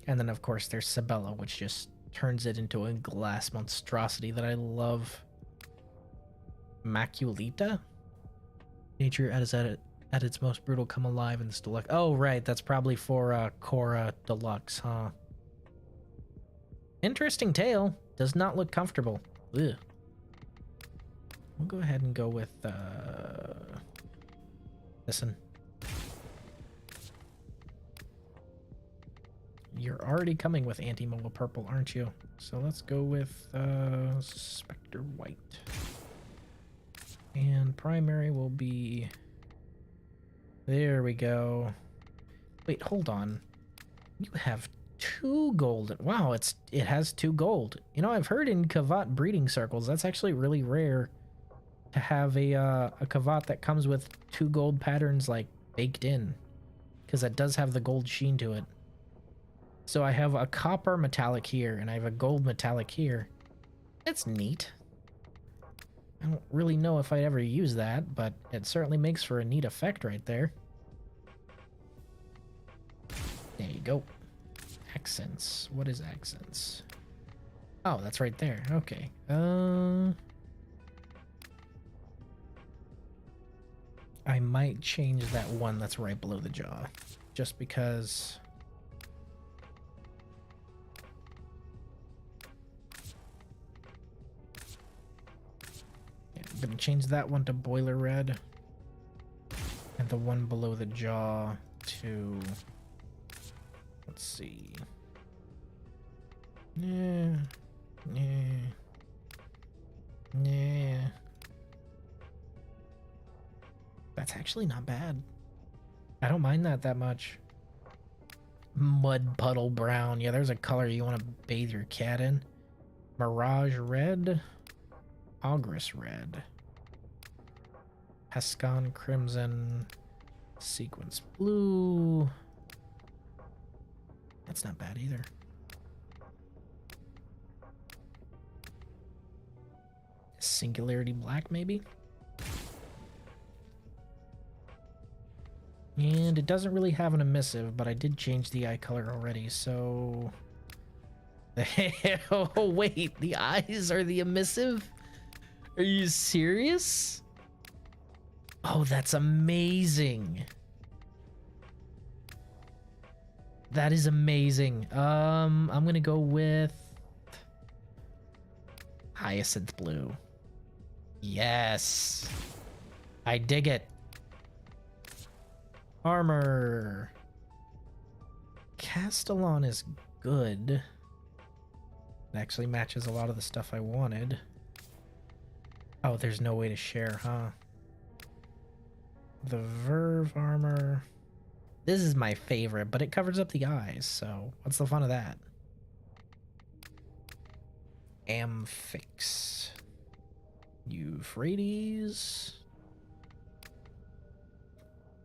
And then, of course, there's Sabella, which just turns it into a glass monstrosity that I love. Maculita? Nature at its most brutal come alive in this deluxe. Oh, right. That's probably for Korra Deluxe, huh? Interesting tail. Does not look comfortable. Ugh. We'll go ahead and go with this one. You're already coming with anti-mola purple, aren't you? So let's go with Spectre White. And primary will be... There we go. Wait, hold on. You have 2 gold. Wow, it has 2 gold. You know, I've heard in Kavat breeding circles, that's actually really rare to have a Kavat that comes with 2 gold patterns, like, baked in. Because that does have the gold sheen to it. So I have a copper metallic here, and I have a gold metallic here. That's neat. I don't really know if I'd ever use that, but it certainly makes for a neat effect right there. There you go. Accents. What is accents? Oh, that's right there. Okay. I might change that one that's right below the jaw, just because. Yeah, I'm gonna change that one to boiler red, and the one below the jaw to. Let's see. Yeah. That's actually not bad. I don't mind that much. Mud puddle brown. Yeah, there's a color you want to bathe your cat in. Mirage red. Ogress red. Pescon crimson. Sequence blue. That's not bad either. Singularity black, maybe? And it doesn't really have an emissive, but I did change the eye color already, so... Oh, wait, the eyes are the emissive? Are you serious? Oh, that's amazing. That is amazing. I'm gonna go with... Hyacinth blue. Yes. I dig it. Armor. Castellan is good. It actually matches a lot of the stuff I wanted. Oh, there's no way to share, huh? The Verve armor. This is my favorite, but it covers up the eyes, so what's the fun of that? Amphix. Euphrates.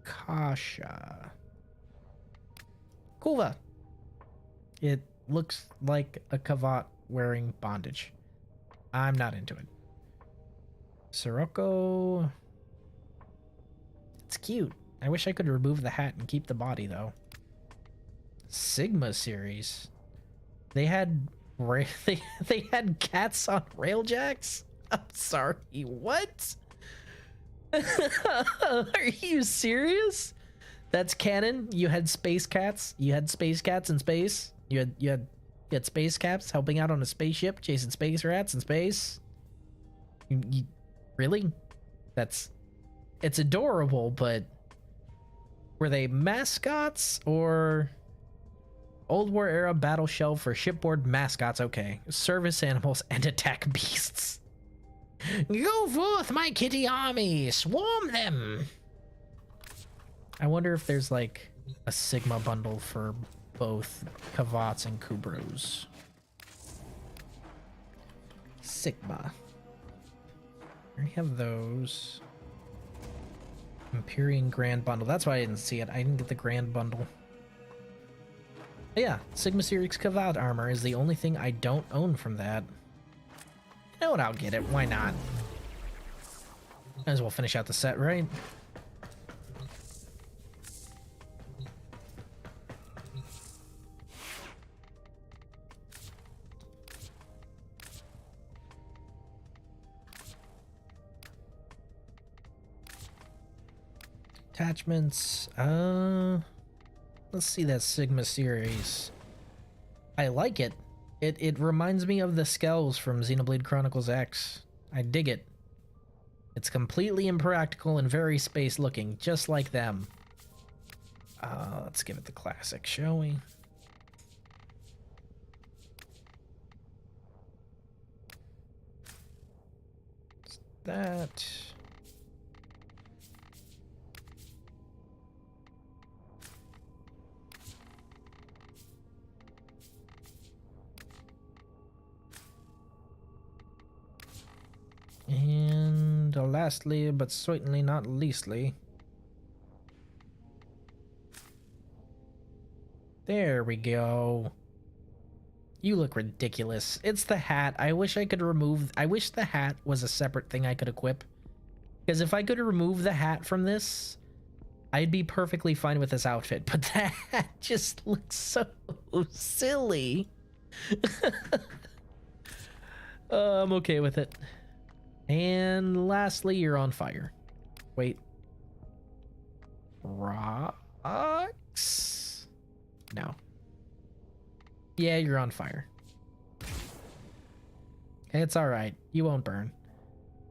Kasha. Kuva. It looks like a Kavat wearing bondage. I'm not into it. Sirocco. It's cute. I wish I could remove the hat and keep the body though. Sigma series. They had they had cats on railjacks? I'm sorry, what? Are you serious? That's canon? You had space cats? You had space cats in space? You had space cats helping out on a spaceship, chasing space rats in space? Really? It's adorable, but were they mascots or Old War era battle shell for shipboard mascots? Okay, service animals and attack beasts. Go forth, my kitty army, swarm them. I wonder if there's like a Sigma bundle for both Kavats and Kubros. Sigma. I already have those. Empyrean Grand Bundle. That's why I didn't see it. I didn't get the Grand Bundle. But yeah, Sigma Series Kavat armor is the only thing I don't own from that. You know what? I'll get it. Why not? Might as well finish out the set, right? Attachments. Let's see that Sigma series. I like it. It reminds me of the Skells from Xenoblade Chronicles X. I dig it. It's completely impractical and very space looking, just like them. Let's give it the classic, shall we? That. And lastly, but certainly not leastly, there we go. You look ridiculous. It's the hat. I wish I could remove... I wish the hat was a separate thing I could equip. Because if I could remove the hat from this, I'd be perfectly fine with this outfit. But that hat just looks so silly. I'm okay with it. And lastly, you're on fire. Wait. Rocks? No. Yeah, you're on fire. It's alright. You won't burn.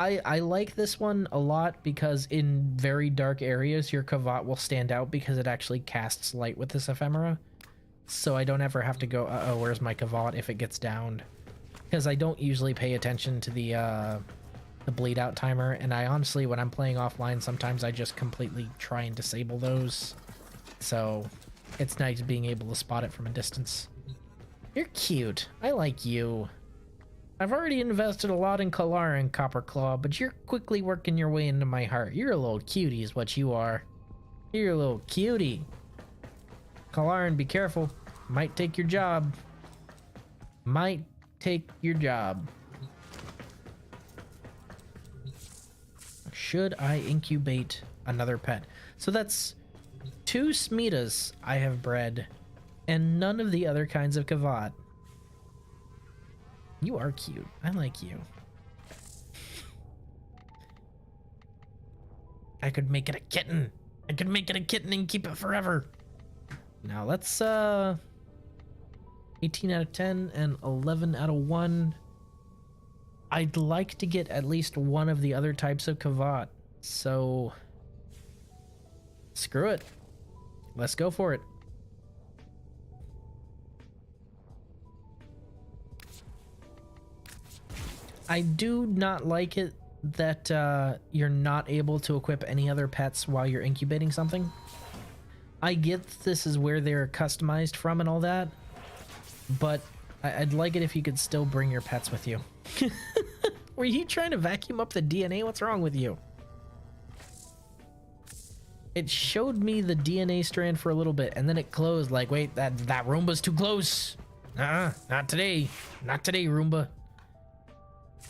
I like this one a lot because in very dark areas, your Kavat will stand out because it actually casts light with this ephemera. So I don't ever have to go, uh-oh, where's my Kavat if it gets downed? Because I don't usually pay attention to the bleed out timer, and I honestly, when I'm playing offline, sometimes I just completely try and disable those. So it's nice being able to spot it from a distance. You're cute. I like you. I've already invested a lot in Kalar and Copperclaw, but you're quickly working your way into my heart. You're a little cutie is what you are. You're a little cutie. Kalaran, be careful. Might take your job. Might take your job. Should I incubate another pet? So that's 2 Smitas I have bred, and none of the other kinds of Kavat. You are cute. I like you. I could make it a kitten. I could make it a kitten and keep it forever. Now let's 18 out of 10 and 11 out of 1. I'd like to get at least one of the other types of Kavat. So screw it. Let's go for it. I do not like it that you're not able to equip any other pets while you're incubating something. I get this is where they're customized from and all that, but I'd like it if you could still bring your pets with you. Were you trying to vacuum up the DNA? What's wrong with you? It showed me the DNA strand for a little bit, and then it closed like, wait, that Roomba's too close. Not today. Not today, Roomba.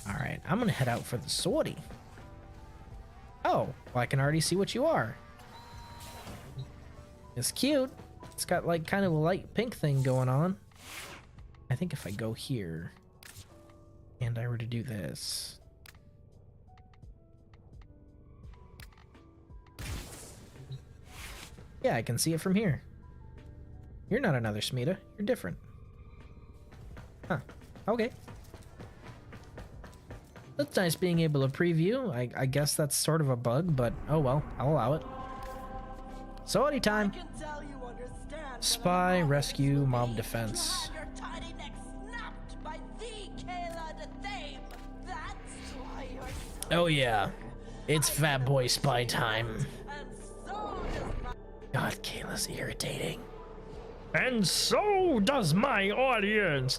All right, I'm gonna head out for the sortie. Oh, well, I can already see what you are. It's cute. It's got like kind of a light pink thing going on. I think if I go here and I were to do this. Yeah, I can see it from here. You're not another Smita. You're different. Huh. Okay. That's nice being able to preview. I guess that's sort of a bug, but oh well, I'll allow it. Sortie time. Spy, rescue, mob defense. Oh yeah, it's Fat Boy Spy time. God, Kayla's irritating. And so does my audience.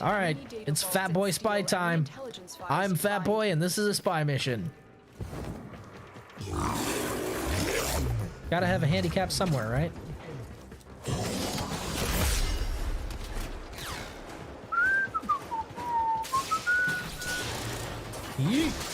All right, it's Fat Boy Spy time. I'm Fat Boy, and this is a spy mission. Gotta have a handicap somewhere, right? Yeet.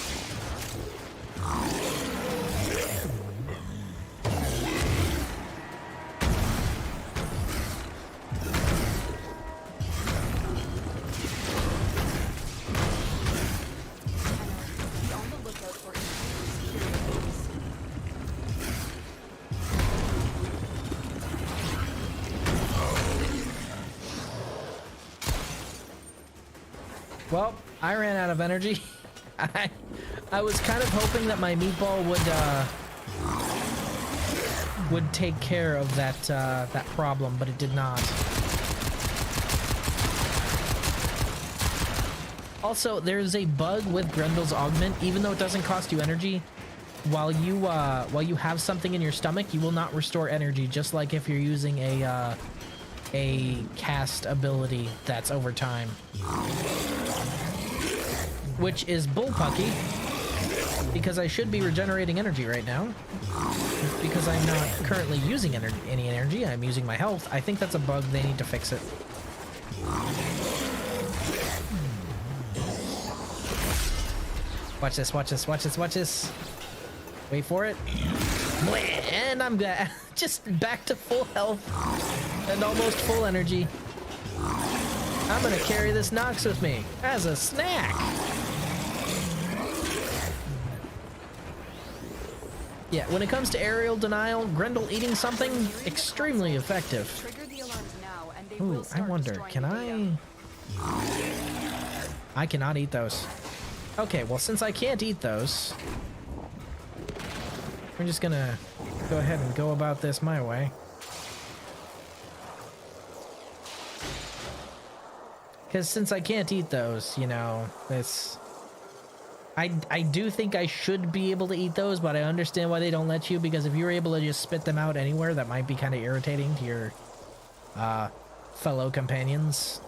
Well, I ran out of energy. I was kind of hoping that my meatball would take care of that that problem, but it did not. Also, there's a bug with Grendel's augment. Even though it doesn't cost you energy, while you have something in your stomach, you will not restore energy. Just like if you're using a cast ability that's over time. Which is bullpucky, because I should be regenerating energy right now. Because I'm not currently using any energy, I'm using my health. I think that's a bug, they need to fix it. Watch this, watch this, watch this, watch this. Wait for it. And I'm just back to full health. and almost full energy. I'm gonna carry this Nox with me as a snack. Yeah, when it comes to aerial denial, Grendel eating something, extremely effective. Trigger the alarms now, and they Ooh, will I start wonder, destroying can the I? data. I cannot eat those. Okay, well, since I can't eat those, we're just gonna go ahead and go about this my way. Because since I can't eat those, you know, it's... I do think I should be able to eat those, but I understand why they don't let you, because if you're able to just spit them out anywhere, that might be kind of irritating to your fellow companions.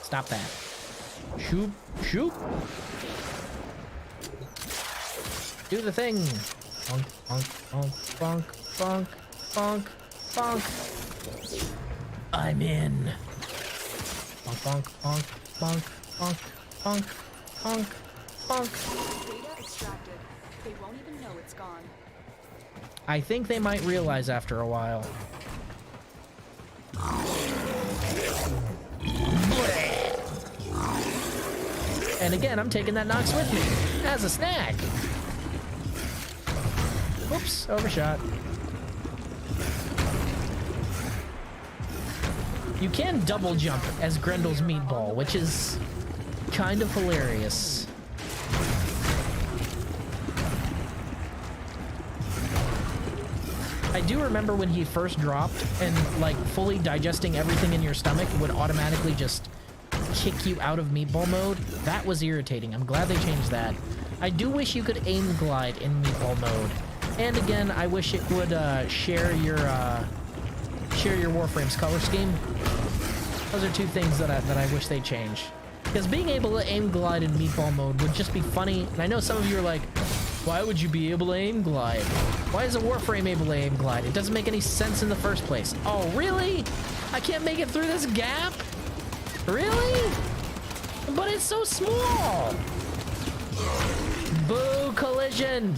Stop that. Shoot, shoot. Do the thing. Funk, funk, funk, funk, funk, funk, funk. I'm in. Funk, funk, funk, funk, funk, funk, funk, funk. Data extracted. They won't even know it's gone. I think they might realize after a while. And again, I'm taking that Nox with me as a snack. Oops, overshot. You can double jump as Grendel's meatball, which is kind of hilarious. I do remember when he first dropped and like fully digesting everything in your stomach would automatically just kick you out of meatball mode. That was irritating. I'm glad they changed that. I do wish you could aim glide in meatball mode. And again, I wish it would share your Warframe's color scheme. Those are two things that I wish they changed. Because being able to aim glide in meatball mode would just be funny. And I know some of you are like, why would you be able to aim glide? Why is a Warframe able to aim glide? It doesn't make any sense in the first place. Oh, really? I can't make it through this gap? Really? But it's so small. Boo, collision.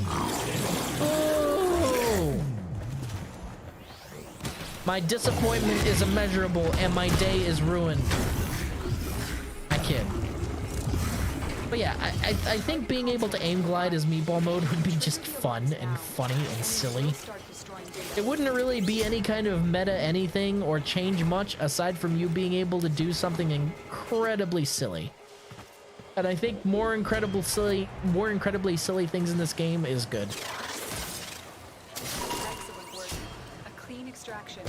Boo. My disappointment is immeasurable and my day is ruined. I kid. But yeah, I think being able to aim glide as meatball mode would be just fun and funny and silly. It wouldn't really be any kind of meta anything or change much aside from you being able to do something incredibly silly. And I think more incredibly silly things in this game is good. Excellent work. A clean extraction.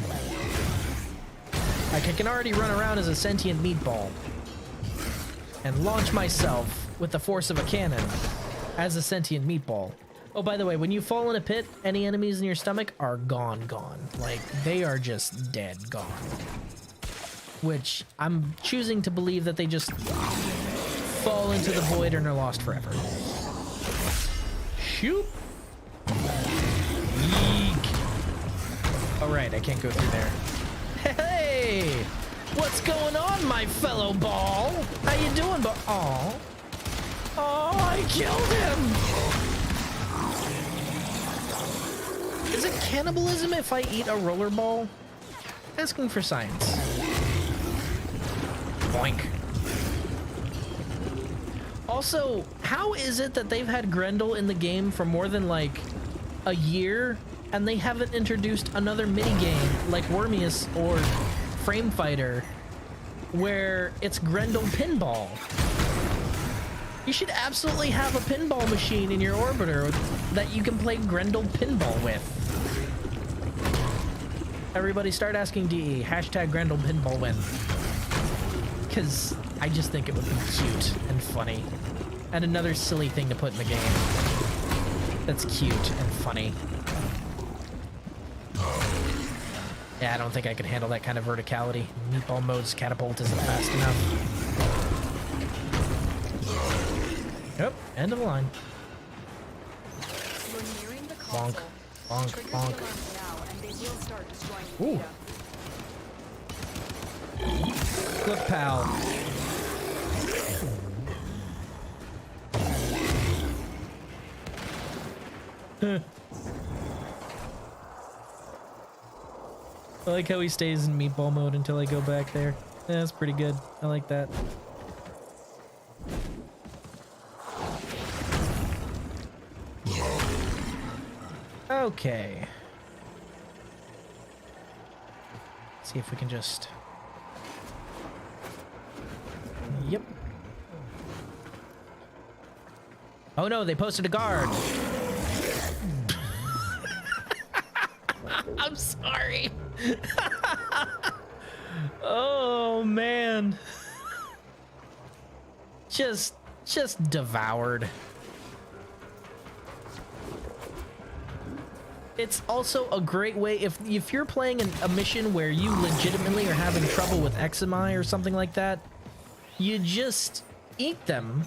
Like, I can already run around as a sentient meatball and launch myself with the force of a cannon as a sentient meatball. Oh, by the way, when you fall in a pit, any enemies in your stomach are gone. Like, they are just dead, gone. Which, I'm choosing to believe that they just fall into the void and are lost forever. Shoot! Yeek! Oh, right, I can't go through there. Hey! What's going on, my fellow ball? How you doing, Aw. Oh, I killed him! Is it cannibalism if I eat a rollerball? Asking for science. Boink. Also, how is it that they've had Grendel in the game for more than like a year and they haven't introduced another minigame like Wormius or Frame Fighter where it's Grendel Pinball? You should absolutely have a pinball machine in your orbiter that you can play Grendel Pinball with. Everybody start asking DE, hashtag Grendel Pinball win. Because I just think it would be cute and funny. And another silly thing to put in the game. That's cute and funny. Yeah, I don't think I could handle that kind of verticality. Meatball mode's catapult isn't fast enough. Yep, end of the line. You're nearing the console. Bonk, bonk, Trigger bonk. the alarms now, and they will start destroying the Ooh. data. Look, pal. I like how he stays in meatball mode until I go back there. Yeah, that's pretty good. I like that. Okay. Let's see if we can just... Yep. Oh no, they posted a guard. I'm sorry. Oh man. Just devoured. It's also a great way if you're playing a mission where you legitimately are having trouble with eczema or something like that, you just eat them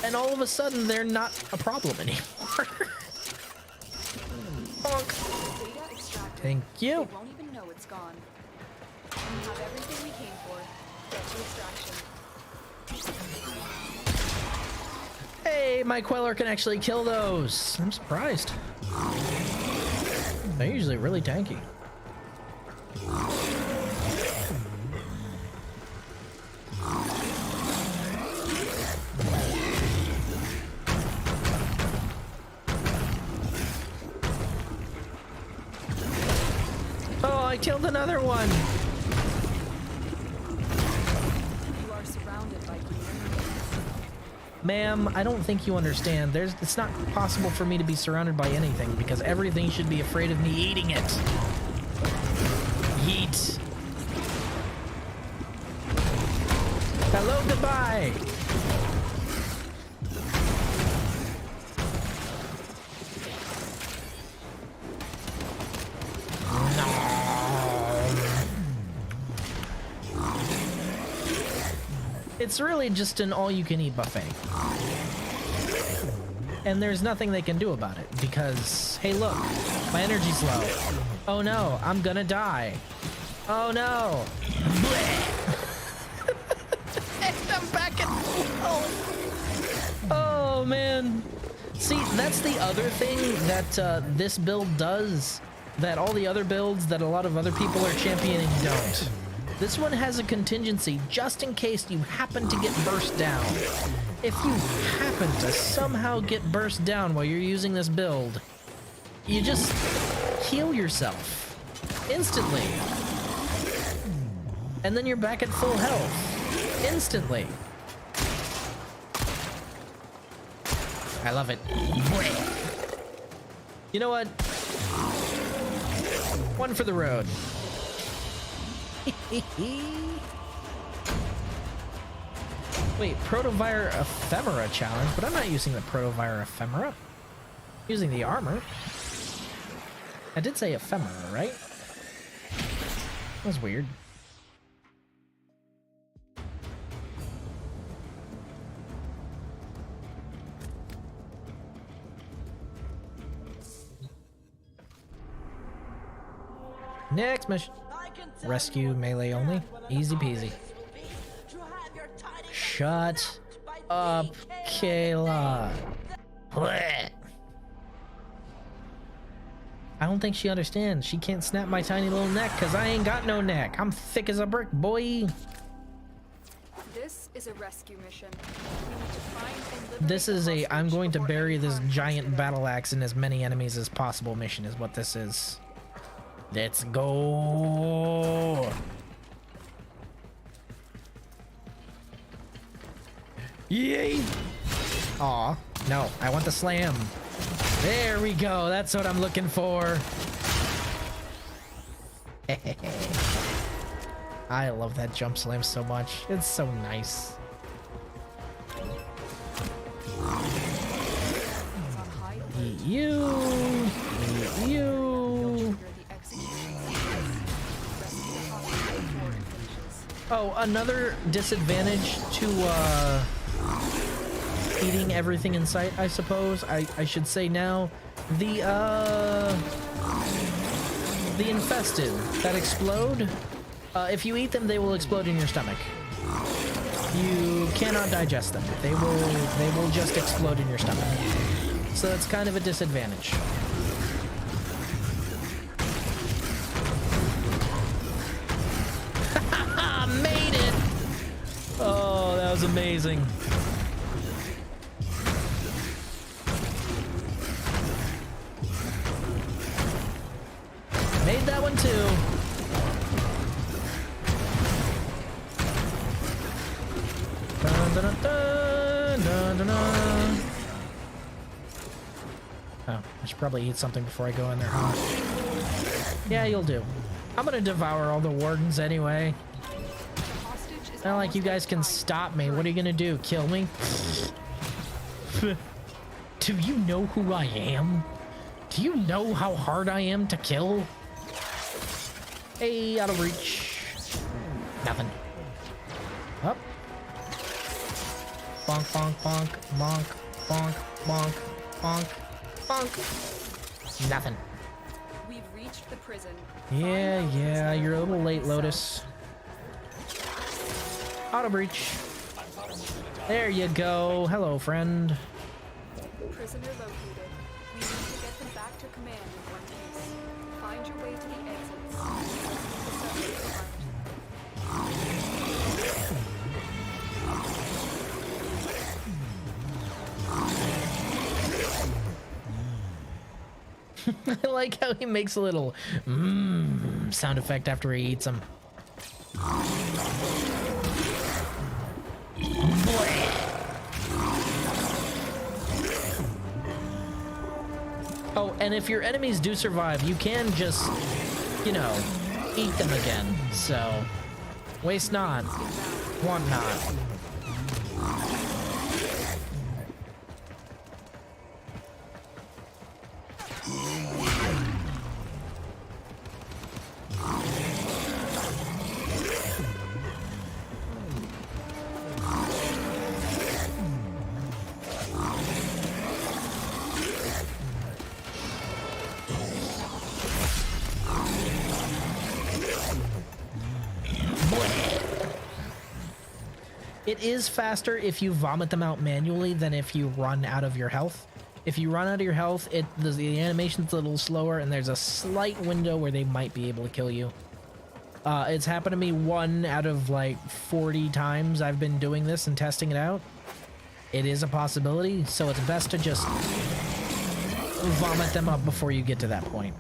and all of a sudden they're not a problem anymore. Thank you. They won't even know it's gone. We have everything we came for. Get to extraction. Hey, my Queller can actually kill those. I'm surprised. They're usually really tanky. Oh, I killed another one. You are surrounded by gear. Ma'am, I don't think you understand. It's not possible for me to be surrounded by anything because everything should be afraid of me eating it. Yeet. Hello, goodbye. It's really just an all-you-can-eat buffet. And there's nothing they can do about it because, hey look, my energy's low. Oh no, I'm gonna die. Oh no. And I'm back at full. Oh man. See, that's the other thing that this build does that all the other builds that a lot of other people are championing don't. This one has a contingency just in case you happen to get burst down. If you happen to somehow get burst down while you're using this build, you just heal yourself instantly. And then you're back at full health instantly. I love it. You know what? One for the road. Wait, Protovire Ephemera challenge, but I'm not using the Protovire Ephemera. I'm using the armor. I did say Ephemera, right? That was weird. Next mission. Rescue melee only. Easy peasy. Shut up, Kayla. Blech. I don't think she understands. She can't snap my tiny little neck because I ain't got no neck. I'm thick as a brick, boy. This is a rescue mission. We need to find and liberate This is the a I'm hostage going to before bury any this harm comes giant to them. battle axe in as many enemies as possible mission is what this is. Let's go. Yay! Aw, no, I want the slam. There we go, that's what I'm looking for. I love that jump slam so much. It's so nice. It's on high alert. Eat you. Eat you. Trigger the execution sequence. Rescue the hostage before it finishes. Oh, another disadvantage to eating everything in sight, I suppose. I should say now, the infested that explode, if you eat them, they will explode in your stomach. You cannot digest them. They will just explode in your stomach. So that's kind of a disadvantage. That was amazing. Made that one too. Dun, dun, dun, dun, dun, dun. Oh, I should probably eat something before I go in there, huh? Yeah, you'll do. I'm gonna devour all the wardens anyway. Not like you guys can stop me. What are you gonna do? Kill me? Do you know who I am? Do you know how hard I am to kill? Hey, out of reach. Nothing. Up. Bonk, bonk, bonk, bonk, bonk, bonk, bonk, bonk. Nothing. We've reached the prison. Yeah, you're a little late, Lotus. Out of reach. There you go. Hello, friend. Prisoner located. We need to get them back to command in one piece. Find your way to the exits. I like how he makes a little sound effect after he eats them. Oh, and if your enemies do survive, you can just, you know, eat them again. So, waste not, want not. It is faster if you vomit them out manually than if you run out of your health. If you run out of your health, the animation's a little slower, and there's a slight window where they might be able to kill you. It's happened to me 1 out of like 40 times I've been doing this and testing it out. It is a possibility, so it's best to just vomit them up before you get to that point.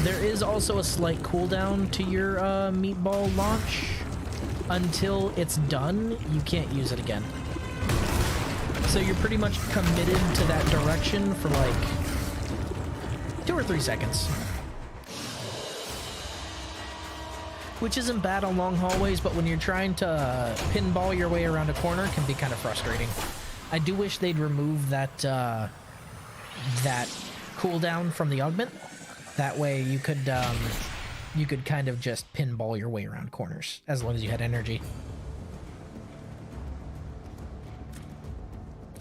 There is also a slight cooldown to your meatball launch. Until it's done, you can't use it again. So you're pretty much committed to that direction for like 2 or 3 seconds. Which isn't bad on long hallways, but when you're trying to pinball your way around a corner, it can be kind of frustrating. I do wish they'd remove that that cooldown from the augment. That way you could kind of just pinball your way around corners as long as you had energy.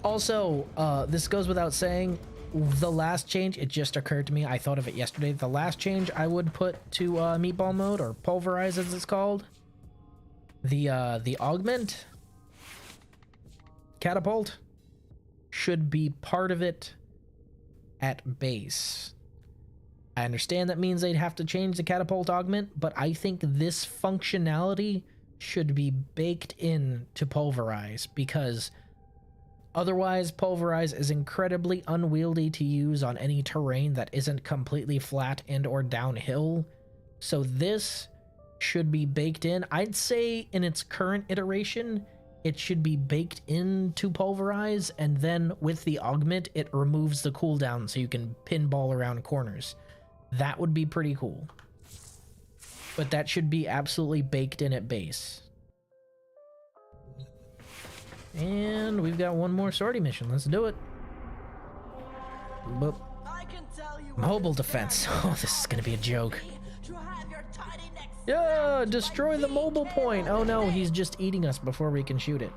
Also, this goes without saying, the last change, it just occurred to me, I thought of it yesterday, the last change I would put to meatball mode, or pulverize as it's called, the augment catapult should be part of it at base. I understand that means they'd have to change the catapult augment, but I think this functionality should be baked in to pulverize, because otherwise pulverize is incredibly unwieldy to use on any terrain that isn't completely flat and or downhill. So this should be baked in. I'd say in its current iteration, it should be baked into pulverize, and then with the augment, it removes the cooldown so you can pinball around corners. That would be pretty cool. But that should be absolutely baked in at base. And we've got one more sortie mission. Let's do it. Boop. Mobile defense. Oh, this is gonna be a joke. Yeah, destroy the mobile point. Oh no, he's just eating us before we can shoot it.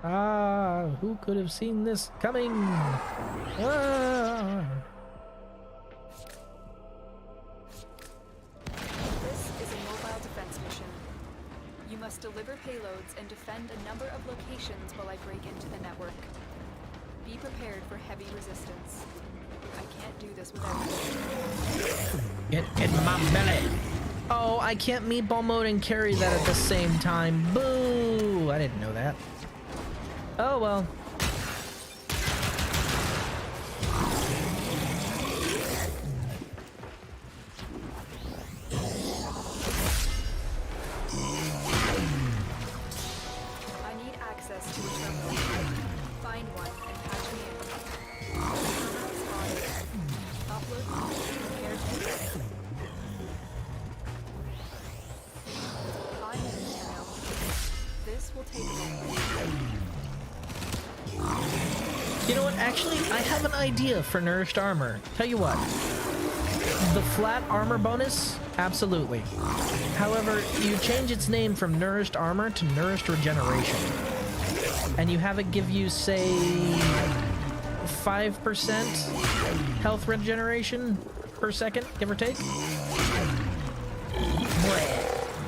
Ah, who could have seen this coming? Ah. must deliver payloads and defend a number of locations while I break into the network. Be prepared for heavy resistance. I can't do this without you. Get in my belly. Oh, I can't meatball mode and carry that at the same time. Boo! I didn't know that. Oh well. I need access to a terminal. Find one and patch me in. Terminal spotted. Upload me. Prepare to connect. I'm in now. This will take a moment. You know what? Actually, I have an idea for nourished armor. Tell you what. The flat armor bonus? Absolutely. However, you change its name from nourished armor to nourished regeneration. And you have it give you, say, 5% health regeneration per second, give or take.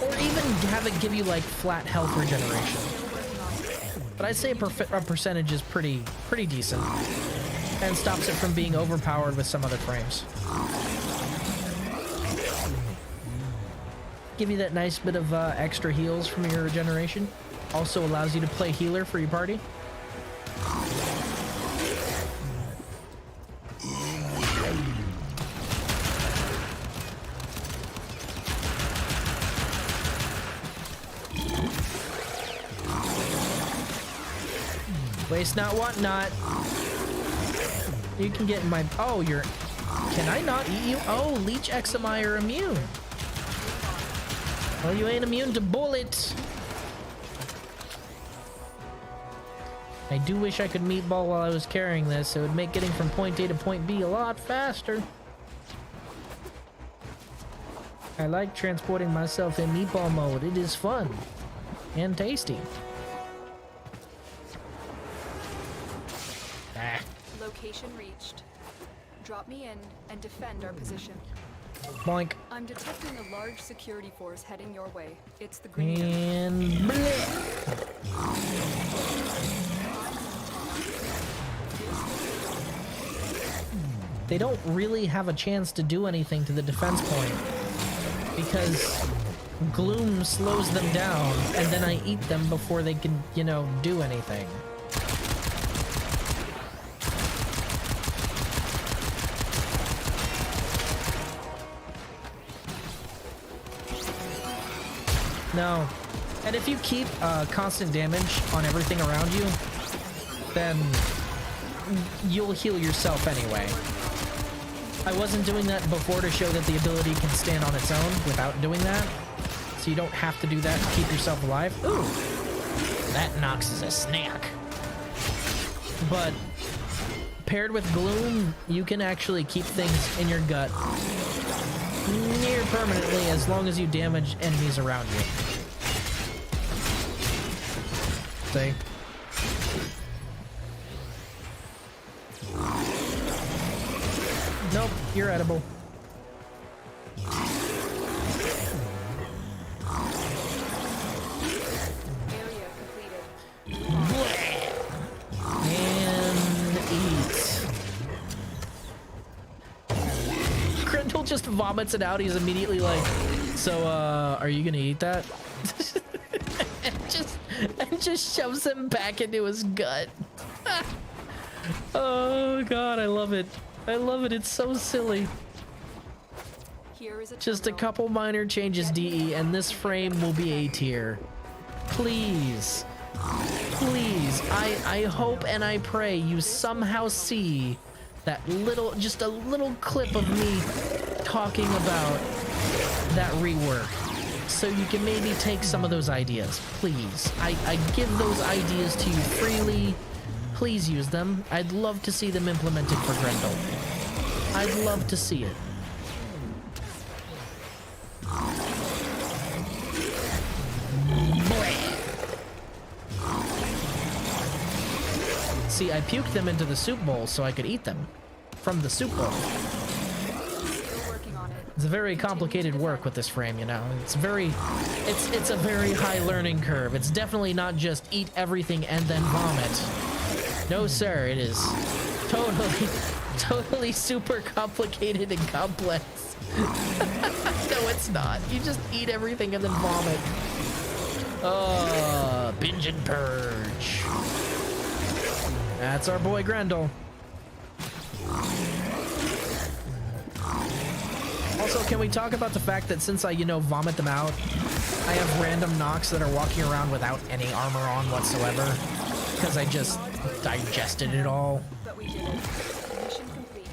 Or even have it give you, like, flat health regeneration. But I'd say a percentage is pretty decent. And stops it from being overpowered with some other frames. Give you that nice bit of extra heals from your regeneration. Also allows you to play healer for your party. Waste not, want not. You can get in my... Oh, you're... Can I not eat you? Oh, Leech Exami are immune. Well, you ain't immune to bullets. I do wish I could meatball while I was carrying this. It would make getting from point A to point B a lot faster. I like transporting myself in meatball mode. It is fun. And tasty. Ah. Location reached. Drop me in and defend our position. Boink. I'm detecting a large security force heading your way. It's the Green. And bleh. They don't really have a chance to do anything to the defense point because gloom slows them down and then I eat them before they can, you know, do anything. No. And if you keep constant damage on everything around you, then you'll heal yourself anyway. I wasn't doing that before to show that the ability can stand on its own without doing that. So you don't have to do that to keep yourself alive. Ooh! That Nox is a snack. But paired with Gloom, you can actually keep things in your gut near permanently as long as you damage enemies around you. See? Nope, you're edible. Area completed. And eat. Grendel just vomits it out. He's immediately like, so, are you gonna eat that? and just shoves him back into his gut. Oh god, I love it. I love it. It's so silly. Here is a Just a terminal. couple minor changes, DE, and this frame will be A tier. Please. Please. I hope and I pray you somehow see that little, just a little clip of me talking about that rework. So you can maybe take some of those ideas. Please. I give those ideas to you freely. Please use them. I'd love to see them implemented for Grendel. I'd love to see it. See, I puked them into the soup bowl so I could eat them from the soup bowl. Still working on it. It's a very complicated work with this frame, you know. It's a very high learning curve. It's definitely not just eat everything and then vomit. No, sir, it is totally super complicated and complex. No, it's not. You just eat everything and then vomit. Oh, binge and purge. That's our boy Grendel. Also, can we talk about the fact that since I, you know, vomit them out, I have random knocks that are walking around without any armor on whatsoever, because I just digested it all. But we did it. Mission complete.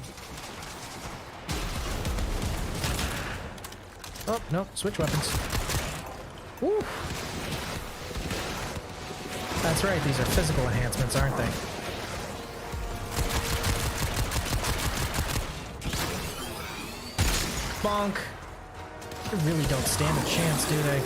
Oh, no, switch weapons. Woo. That's right, these are physical enhancements, aren't they? Bonk. They really don't stand a chance, do they?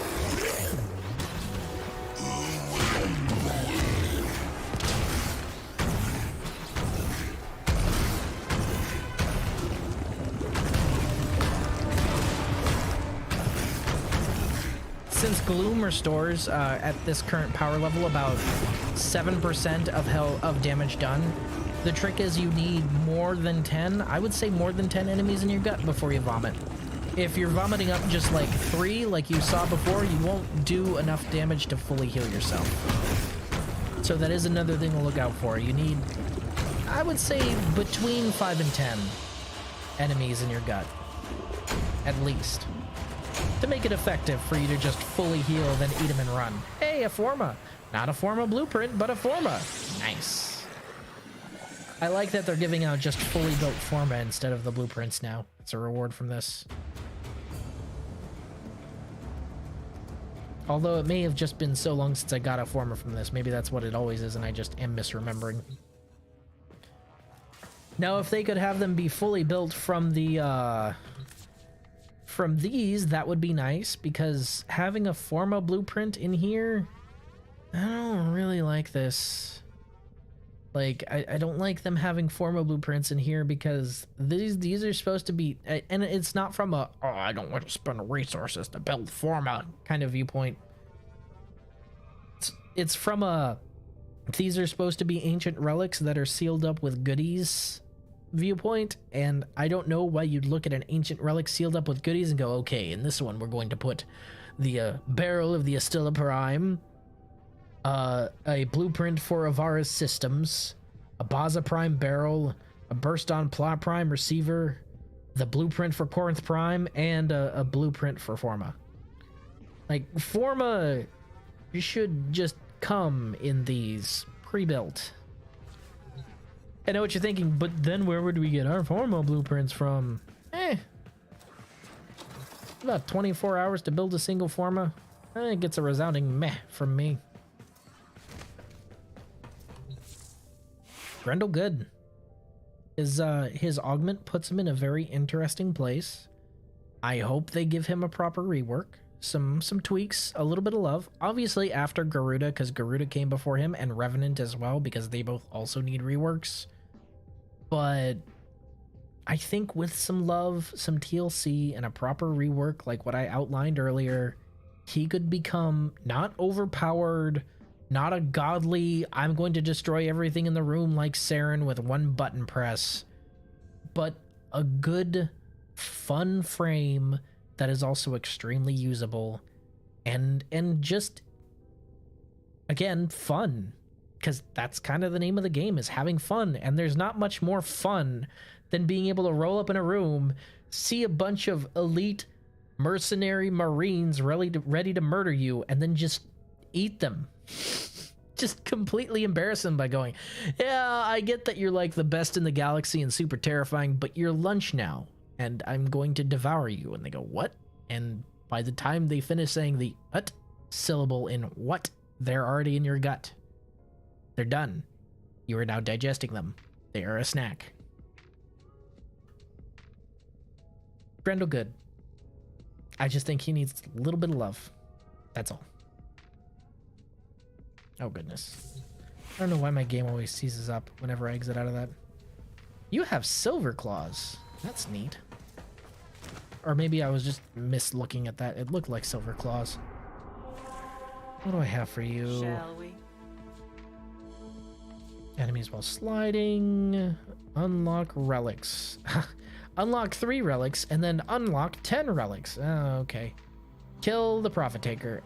Since Gloom restores at this current power level about 7% of damage done, the trick is you need more than 10, I would say more than 10 enemies in your gut before you vomit. If you're vomiting up just like 3, like you saw before, you won't do enough damage to fully heal yourself. So that is another thing to look out for. You need, I would say, between 5 and 10 enemies in your gut, at least, to make it effective for you to just fully heal, then eat them and run. Hey, a Forma. Not a Forma blueprint, but a Forma. Nice. I like that they're giving out just fully built Forma instead of the blueprints now. It's a reward from this. Although it may have just been so long since I got a Forma from this. Maybe that's what it always is and I just am misremembering. Now, if they could have them be fully built from the, from these, that would be nice, because having a Forma blueprint in here, I don't really like this. Like, I don't like them having Forma blueprints in here, because these are supposed to be, and it's not from a, oh, I don't want to spend resources to build Forma kind of viewpoint. It's from a, these are supposed to be ancient relics that are sealed up with goodies viewpoint, and I don't know why you'd look at an ancient relic sealed up with goodies and go, okay, in this one we're going to put the barrel of the Astilla Prime, a blueprint for Avara's systems, a Baza Prime barrel, a Burst on Plot Prime receiver, the blueprint for Corinth Prime, and a blueprint for Forma. Like, Forma should just come in these pre-built. I know what you're thinking, but then where would we get our Forma blueprints from? About 24 hours to build a single Forma. It gets a resounding meh from me. Grendel good. His augment puts him in a very interesting place. I hope they give him a proper rework. Some tweaks, a little bit of love. Obviously after Garuda, because Garuda came before him, and Revenant as well, because they both also need reworks. But I think with some love, some TLC, and a proper rework like what I outlined earlier, he could become not overpowered, not a godly, I'm going to destroy everything in the room like Saren with one button press, but a good, fun frame that is also extremely usable and just, again, fun. Because that's kind of the name of the game, is having fun. And there's not much more fun than being able to roll up in a room, see a bunch of elite mercenary marines ready to murder you, and then just eat them. Just completely embarrass them by going, yeah, I get that you're like the best in the galaxy and super terrifying, but you're lunch now, and I'm going to devour you. And they go, what? And by the time they finish saying the "ut" syllable in what, they're already in your gut. They're done. You are now digesting them. They are a snack. Grendel good. I just think he needs a little bit of love. That's all. Oh, goodness. I don't know why my game always seizes up whenever I exit out of that. You have silver claws. That's neat. Or maybe I was just mislooking at that. It looked like silver claws. What do I have for you? Shall we? Enemies while sliding. Unlock relics. Unlock 3 relics and then unlock 10 relics. Oh, okay. Kill the Prophet Taker.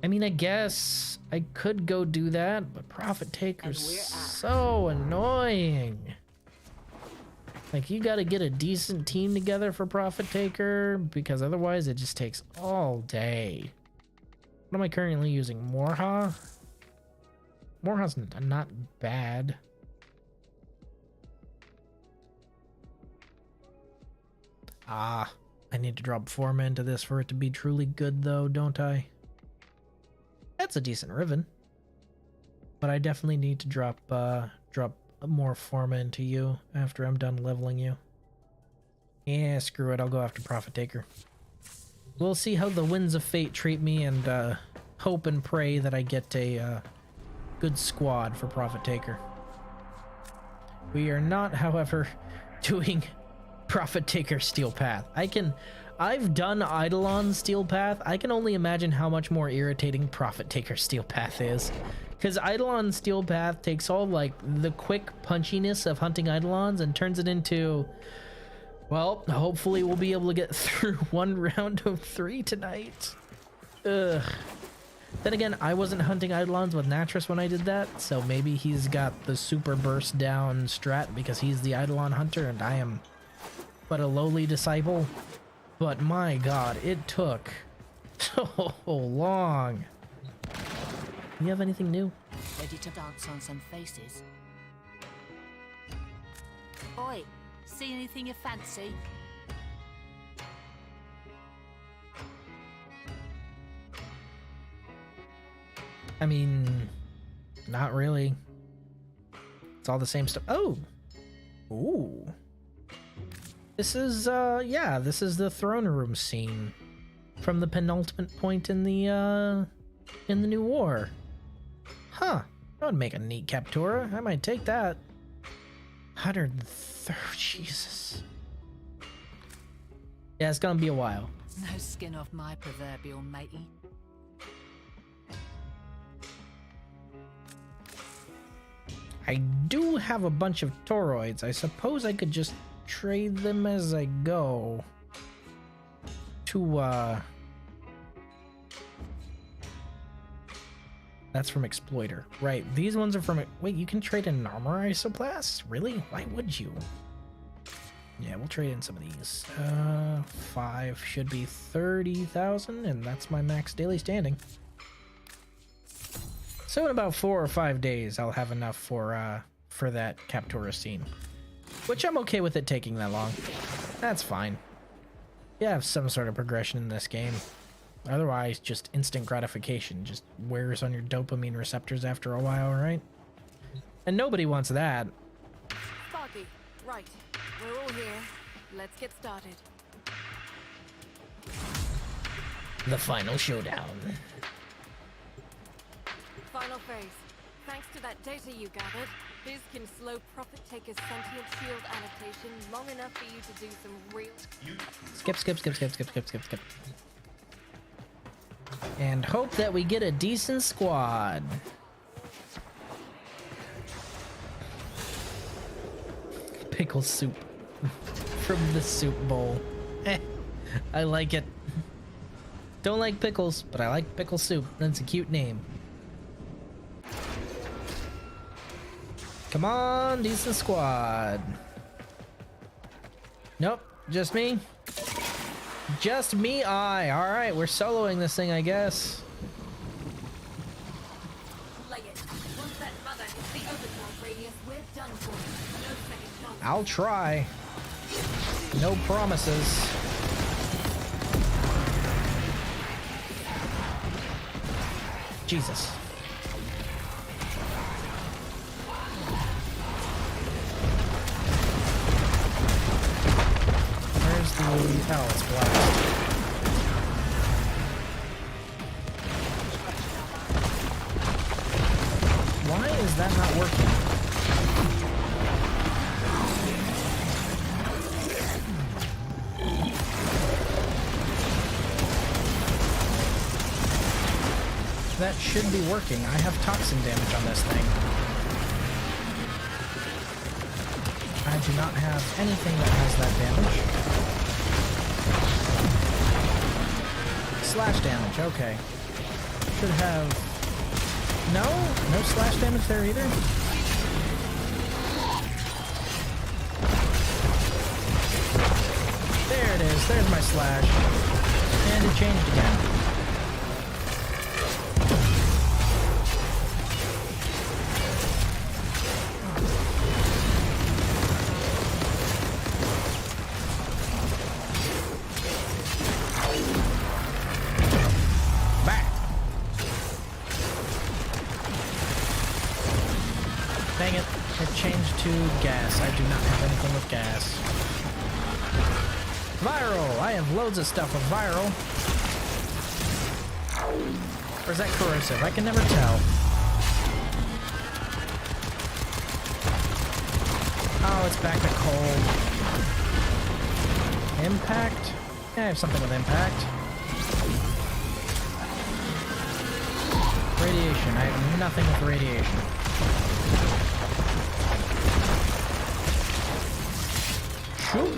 I mean, I guess I could go do that, but Prophet Taker's so annoying. Like, you gotta get a decent team together for Prophet Taker, because otherwise it just takes all day. What am I currently using? Morha? Morha's not bad. Ah, I need to drop Forma into this for it to be truly good, though, don't I? That's a decent Riven. But I definitely need to drop more Forma into you after I'm done leveling you. Yeah, screw it. I'll go after Prophet Taker. We'll see how the Winds of Fate treat me, and hope and pray that I get a good squad for Prophet Taker. We are not, however, doing Prophet Taker Steel Path. I've done Eidolon Steel Path. I can only imagine how much more irritating Prophet Taker Steel Path is. Because Eidolon Steel Path takes all, like, the quick punchiness of hunting Eidolons and turns it into, well, hopefully we'll be able to get through 1 round of 3 tonight. Ugh. Then again, I wasn't hunting Eidolons with Natris when I did that, so maybe he's got the super burst down strat because he's the Eidolon hunter and I am but a lowly disciple. But my god, it took so long. You have anything new? Ready to dance on some faces? Oi, see anything you fancy? I mean, not really. It's all the same stuff. Oh! Ooh. This is, yeah, this is the throne room scene from the penultimate point in the new war. Huh. That would make a neat Captura. I might take that. 130, Jesus. Yeah, it's gonna be a while. No skin off my proverbial matey. I do have a bunch of toroids. I suppose I could just trade them as I go to that's from Exploiter, right? These ones are from, wait, you can trade in armor isoplasts? Really? Why would you? Yeah, we'll trade in some of these. 5 should be 30,000, and that's my max daily standing. So in about 4 or 5 days, I'll have enough for that Captura scene. Which I'm okay with it taking that long. That's fine. You have some sort of progression in this game. Otherwise, just instant gratification. Just wears on your dopamine receptors after a while, right? And nobody wants that. Foggy, right. We're all here. Let's get started. The final showdown. Final phase. Thanks to that data you gathered, Biz can slow Prophet Taker's sentient shield annotation long enough for you to do some real... Skip. And hope that we get a decent squad. Pickle soup. From the soup bowl. I like it. Don't like pickles, but I like pickle soup. That's a cute name. Come on, decent squad. Nope, just me. Just me, alright, we're soloing this thing, I guess. Lay it. Once that mother hits the overdrive radius, we're done for. No second chance. I'll try. No promises. Jesus. Where's the... Oh, it's blast. Why is that not working? that should be working. I have toxin damage on this thing. I do not have anything that has that damage. Slash damage, okay. Should have... No slash damage there either? There it is, there's my slash. And it changed again. Dang it, it changed to gas. I do not have anything with gas. Viral! I have loads of stuff with viral. Or is that corrosive? I can never tell. Oh, it's back to cold. Impact? Yeah, I have something with impact. Radiation. I have nothing with radiation. Shoot.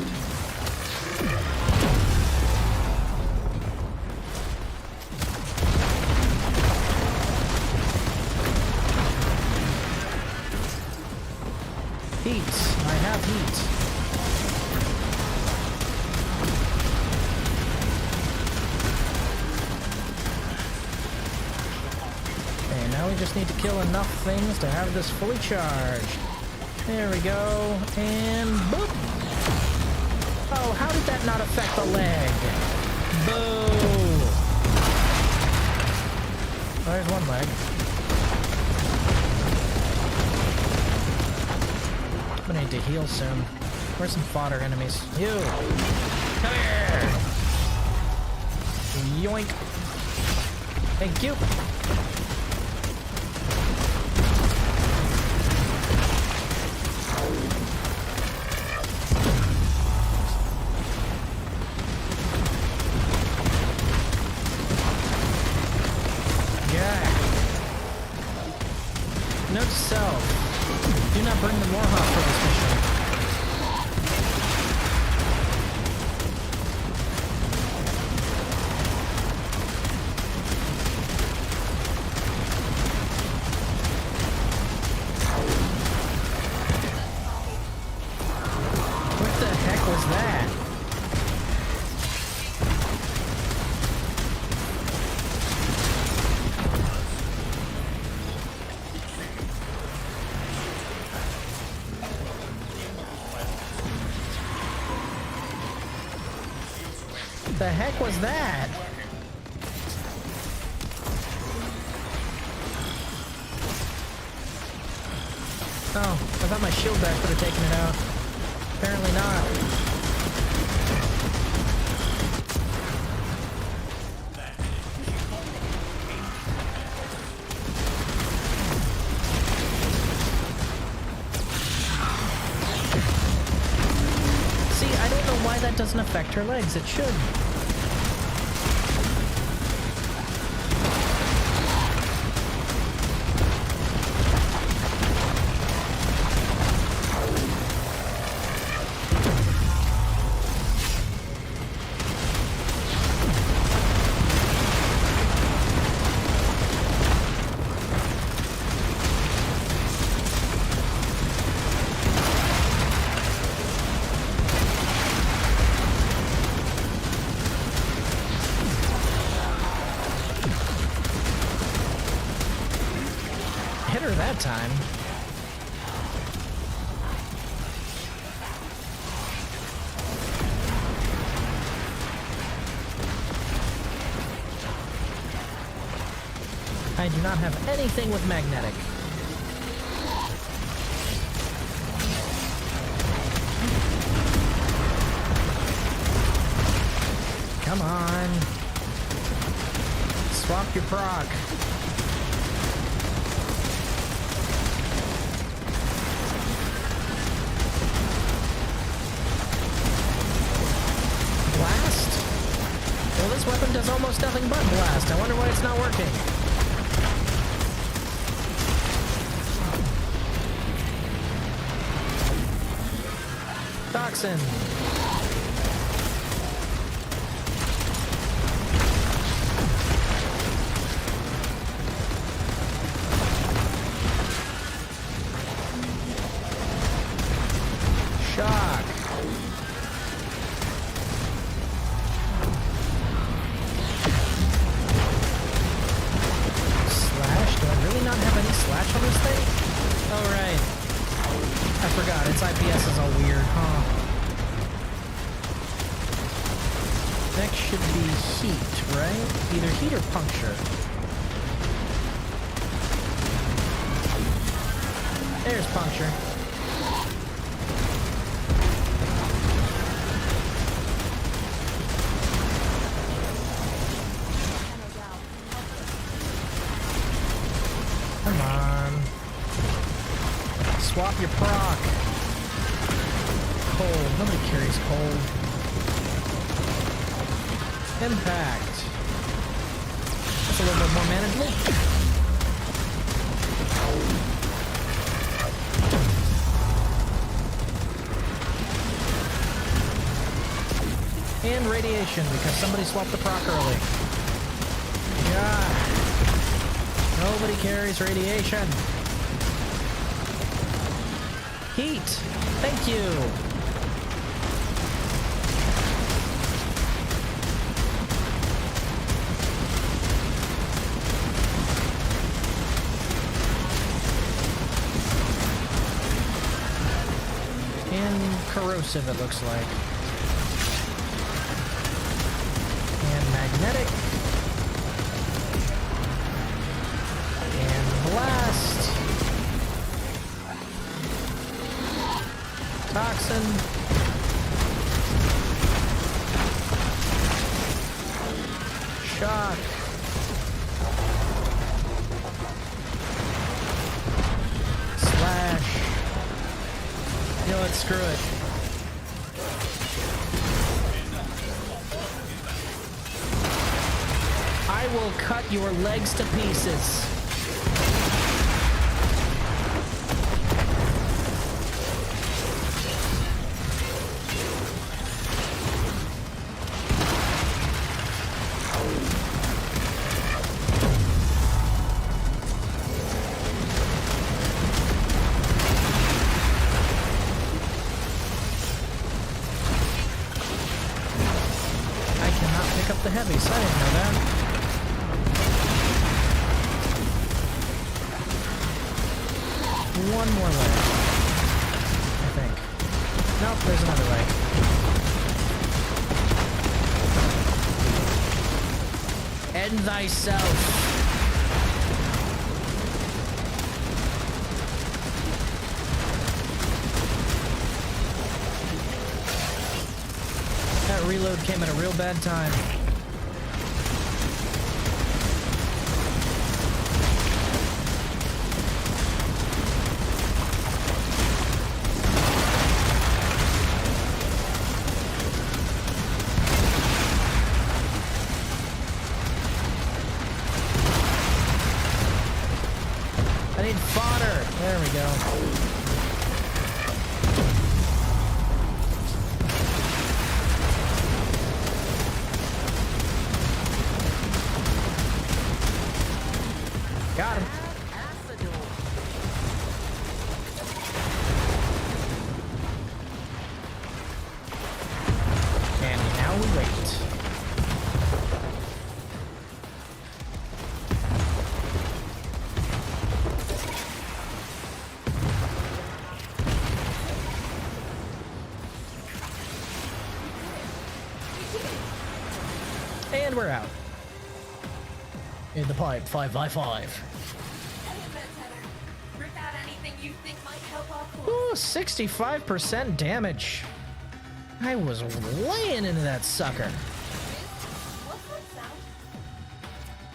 Heat. I have heat. Okay, now we just need to kill enough things to have this fully charged. There we go. And boop. Oh, how did that not affect the leg? Boo! Oh, there's one leg. I'm gonna need to heal soon. Where's some fodder enemies? You! Come here! Yoink! Thank you! Note to self. Do not bring the Warhawk for this mission. What the heck was that? What the heck was that? Oh, I thought my shield bash would have taken it out. Apparently not. See, I don't know why that doesn't affect her legs. It should. Hit her that time. I do not have anything with magnetic. Come on. Swap your proc. Blast? Well, this weapon does almost nothing but blast. I wonder why it's not working. toxin. Shock. Slash? Do I really not have any slash on this thing? Oh, right. I forgot. Its IPS is all weird, huh? Next should be heat, right? Either heat or puncture. There's puncture. Come on. Swap your proc. Cold. Nobody carries cold. Impact. That's a little bit more manageable. And radiation, because somebody swapped the proc early. Yeah. Nobody carries radiation. Heat. Thank you. And corrosive, it looks like. And magnetic. Blast! Toxin. Shock. Slash. You know what? Screw it. I will cut your legs to pieces. The heavies, I didn't know that. One more leg, I think. Nope, there's another leg. End thyself. That reload came at a real bad time. I need fodder. There we go. Got him. And now we wait. And we're out. In the pipe, 5x5. Ooh, 65% damage. I was laying into that sucker.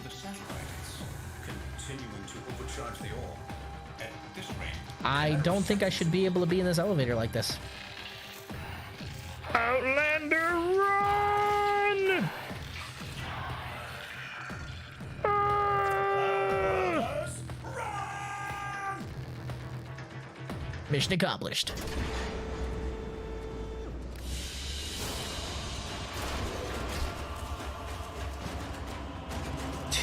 The satellite's continuing to overcharge the ore. At this rate, I don't think I should be able to be in this elevator like this. Outlander, run! Mission accomplished.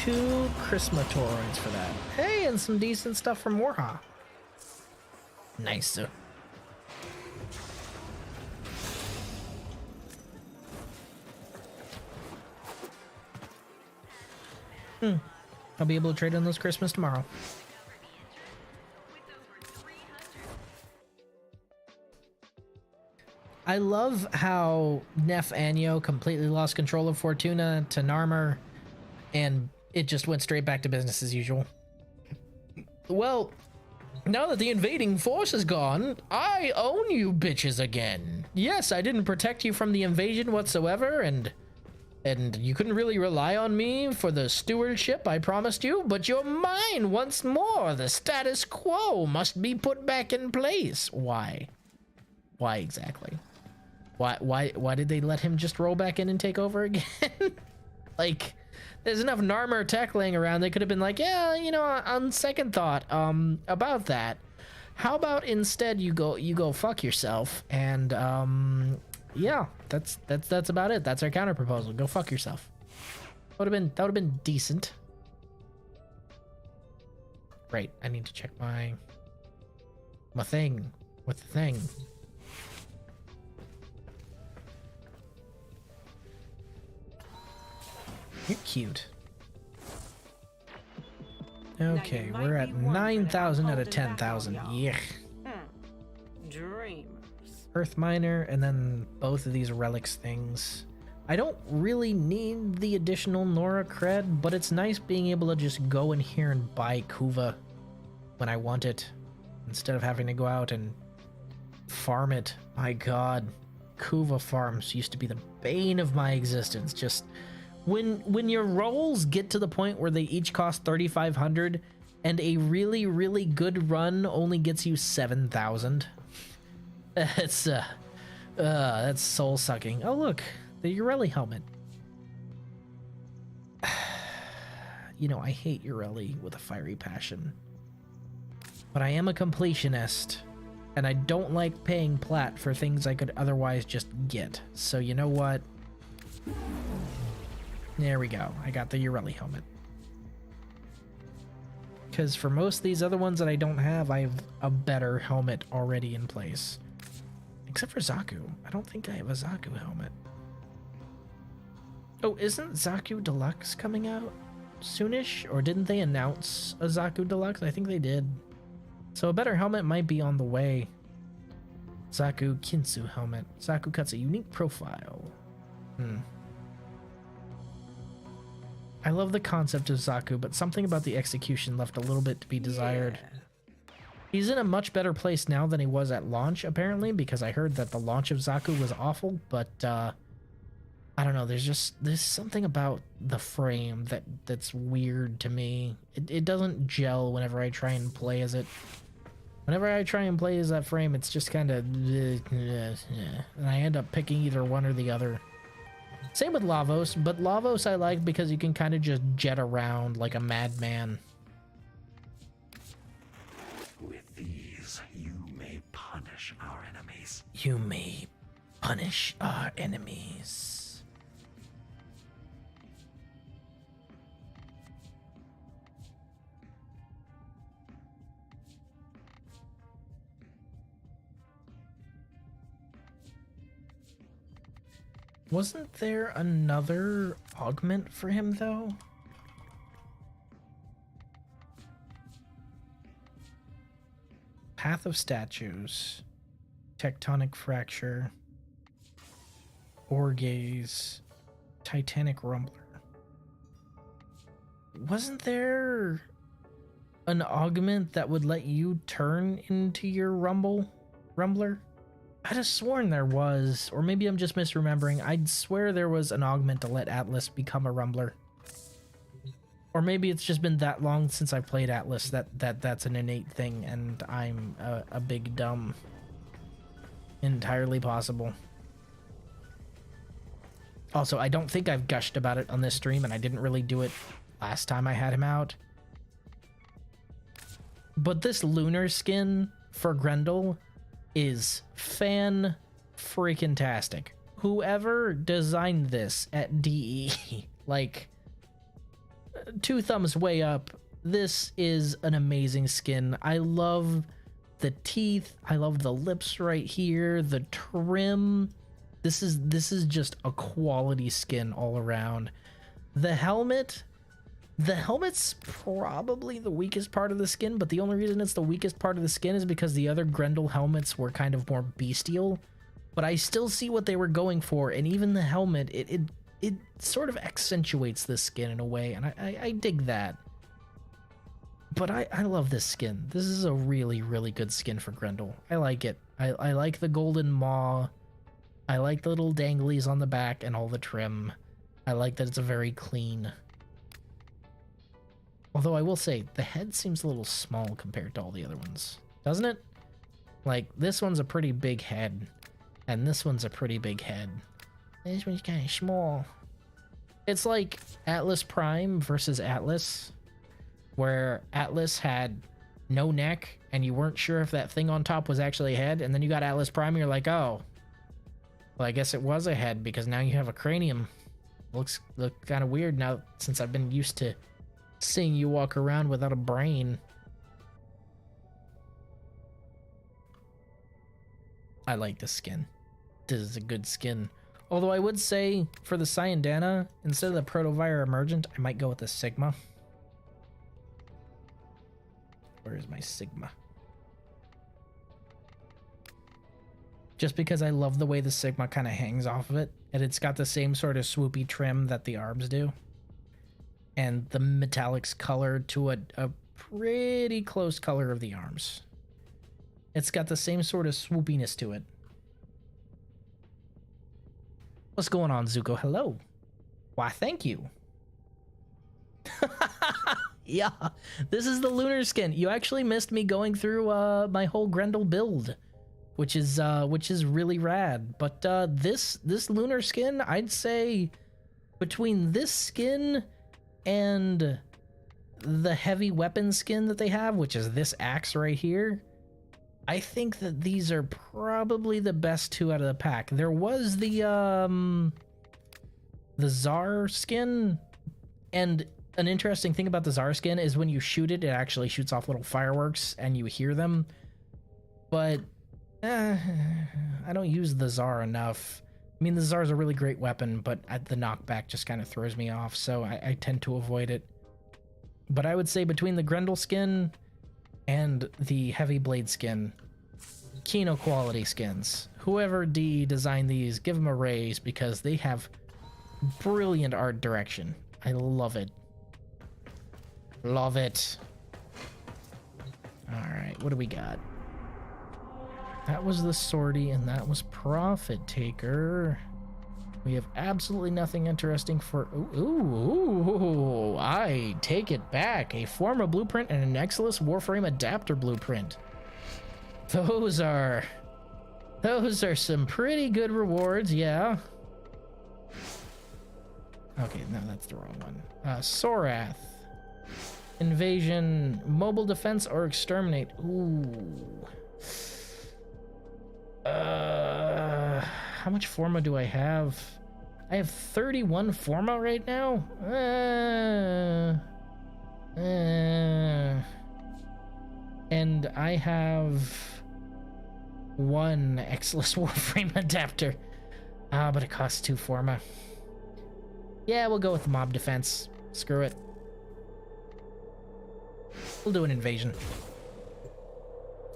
2 Christmatoroids for that. Hey, and some decent stuff from Warha. Nice. I'll be able to trade on those Christmas tomorrow. I love how Nef Anyo completely lost control of Fortuna to Narmer, and it just went straight back to business as usual. Well, now that the invading force is gone, I own you bitches again. Yes, I didn't protect you from the invasion whatsoever, and you couldn't really rely on me for the stewardship I promised you, but you're mine once more. The status quo must be put back in place. Why? Why exactly? Why did they let him just roll back in and take over again? Like, there's enough Narmer tech laying around. They could have been like, yeah, you know, on second thought, about that, how about instead you go fuck yourself, and yeah, that's about it. That's our counter proposal. Go fuck yourself. That would have been decent. Right, I need to check my thing with the thing. You're cute. Okay, we're at 9,000 out of 10,000. Yeah. Dreamers. Earth Miner, and then both of these relics things. I don't really need the additional Nora cred, but it's nice being able to just go in here and buy Kuva when I want it, instead of having to go out and farm it. My god, Kuva farms used to be the bane of my existence. Just when your rolls get to the point where they each cost 3,500 and a really good run only gets you 7,000, it's that's soul sucking. Oh look, the Ureli helmet. You know, I hate Ureli with a fiery passion, but I am a completionist, and I don't like paying plat for things I could otherwise just get. So you know what? There we go. I got the Ureli helmet. Because for most of these other ones that I don't have, I have a better helmet already in place. Except for Zaku. I don't think I have a Zaku helmet. Oh, isn't Zaku Deluxe coming out soonish? Or didn't they announce a Zaku Deluxe? I think they did. So a better helmet might be on the way. Zaku Kinsu helmet. Zaku cuts a unique profile. I love the concept of Zaku, but something about the execution left a little bit to be desired. He's in a much better place now than he was at launch, apparently, because I heard that the launch of Zaku was awful, but I don't know, there's something about the frame that's weird to me. It doesn't gel whenever I try and play as it. Whenever I try and play as that frame, it's just kind of, and I end up picking either one or the other. Same with Lavos, but Lavos I like because you can kind of just jet around like a madman. With these, you may punish our enemies. You may punish our enemies. Wasn't there another augment for him, though? Path of Statues, Tectonic Fracture, Orgaze, Titanic Rumbler. Wasn't there an augment that would let you turn into your Rumbler? I'd have sworn there was, or maybe I'm just misremembering. I'd swear there was an augment to let Atlas become a Rumbler. Or maybe it's just been that long since I played Atlas that's an innate thing and I'm a big dumb. Entirely possible. Also, I don't think I've gushed about it on this stream, and I didn't really do it last time I had him out. But this Lunar Skin for Grendel is fan-freaking-tastic. Whoever designed this at DE, like, two thumbs way up. This is an amazing skin. I love the teeth. I love the lips right here, the trim. This is just a quality skin all around. The helmet's probably the weakest part of the skin, but the only reason it's the weakest part of the skin is because the other Grendel helmets were kind of more bestial. But I still see what they were going for, and even the helmet, it sort of accentuates the skin in a way, and I dig that. But I love this skin. This is a really, really good skin for Grendel. I like it. I like the golden maw. I like the little danglies on the back and all the trim. I like that it's a very clean. Although I will say, the head seems a little small compared to all the other ones. Doesn't it? Like, this one's a pretty big head. And this one's a pretty big head. This one's kind of small. It's like Atlas Prime versus Atlas, where Atlas had no neck, and you weren't sure if that thing on top was actually a head, and then you got Atlas Prime, and you're like, oh, well, I guess it was a head, because now you have a cranium. Looks kind of weird now, since I've been used to seeing you walk around without a brain. I like this skin. This is a good skin. Although I would say, for the Cyandana, instead of the Protovire Emergent, I might go with the Sigma. Where is my Sigma? Just because I love the way the Sigma kind of hangs off of it. And it's got the same sort of swoopy trim that the arms do. And the metallics colored to a pretty close color of the arms. It's got the same sort of swoopiness to it. What's going on, Zuko? Hello. Why, thank you. Yeah, this is the Lunar Skin. You actually missed me going through my whole Grendel build, which is really rad. But this Lunar Skin, I'd say between this skin and the heavy weapon skin that they have, which is this axe right here, I think that these are probably the best two out of the pack. There was the Tsar skin, and an interesting thing about the Tsar skin is when you shoot it, it actually shoots off little fireworks and you hear them. But I don't use the Tsar enough. I mean, the Tsar is a really great weapon, but the knockback just kind of throws me off, so I tend to avoid it. But I would say between the Grendel skin and the heavy blade skin, Kino quality skins. Whoever designed these, give them a raise, because they have brilliant art direction. I love it. Love it. Alright, what do we got? That was the sortie, and that was Profit Taker. We have absolutely nothing interesting for... Ooh, I take it back. A Forma blueprint and an Exilus Warframe adapter blueprint. Those are some pretty good rewards, yeah. Okay, no, that's the wrong one. Sorath. Invasion, mobile defense, or exterminate. Ooh. How much Forma do I have? I have 31 Forma right now? And I have one Exilus Warframe adapter. But it costs 2 Forma. Yeah, we'll go with the mob defense. Screw it. We'll do an invasion.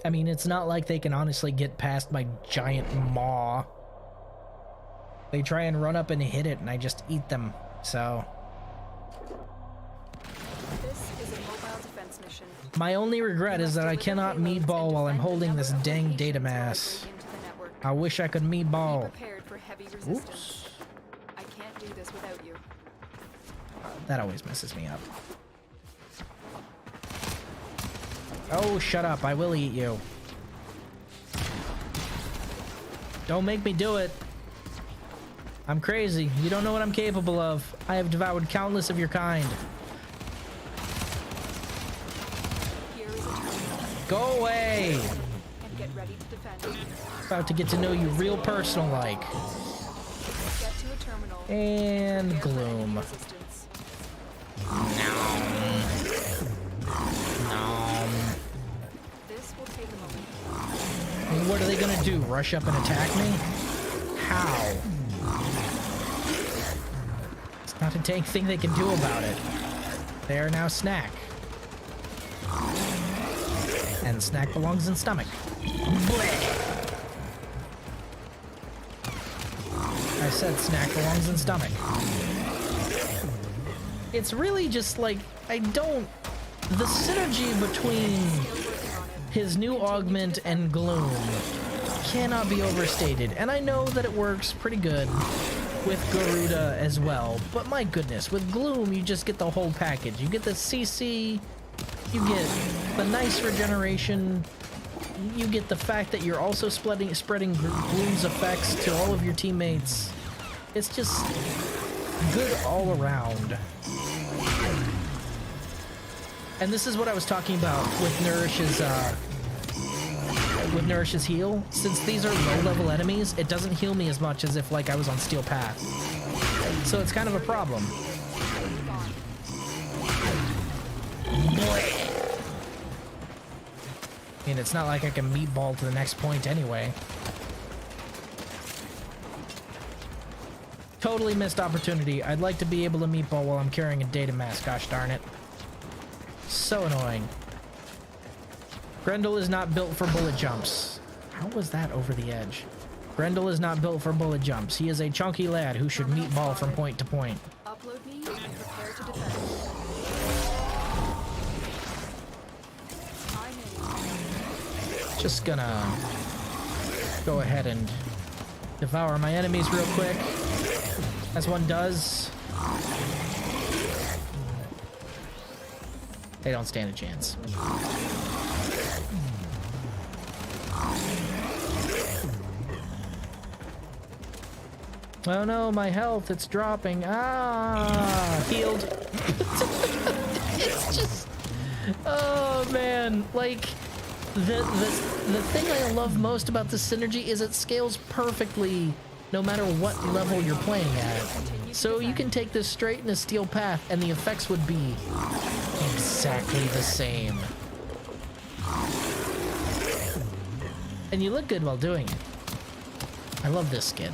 I mean, it's not like they can honestly get past my giant maw. They try and run up and hit it, and I just eat them, so... This is a mobile defense mission. My only regret is that I cannot meatball while I'm holding this dang data mass. I wish I could meatball. Oops. I can't do this without you. That always messes me up. Oh, shut up. I will eat you. Don't make me do it. I'm crazy. You don't know what I'm capable of. I have devoured countless of your kind. Go away! And get ready to defend. About to get to know you real personal like. Get to a terminal. And gloom. This will take a moment. What are they gonna do? Rush up and attack me? How? It's not a dang thing they can do about it. They are now snack. And snack belongs in stomach. Blech. I said snack belongs in stomach. It's really just like, the synergy between his new augment and Gloom cannot be overstated. And I know that it works pretty good with Garuda as well, but my goodness, with Gloom you just get the whole package. You get the CC, you get the nice regeneration, you get the fact that you're also spreading Gloom's effects to all of your teammates. It's just good all around. And this is what I was talking about with Nourish's heal. Since these are low-level enemies, it doesn't heal me as much as if like I was on Steel Path. So it's kind of a problem. I mean, it's not like I can meatball to the next point anyway. Totally missed opportunity. I'd like to be able to meatball while I'm carrying a data mask, gosh darn it. So annoying. Grendel is not built for bullet jumps. How was that over the edge? Grendel is not built for bullet jumps. He is a chunky lad who should meatball from point to point. Upload me and prepare to defend. Just gonna go ahead and devour my enemies real quick, as one does. They don't stand a chance. Oh no, my health, it's dropping. Ah, healed. It's just, oh man, like, the thing I love most about this synergy is it scales perfectly no matter what level you're playing at. So you can take this straight in a Steel Path and the effects would be exactly the same. And you look good while doing it. I love this skin.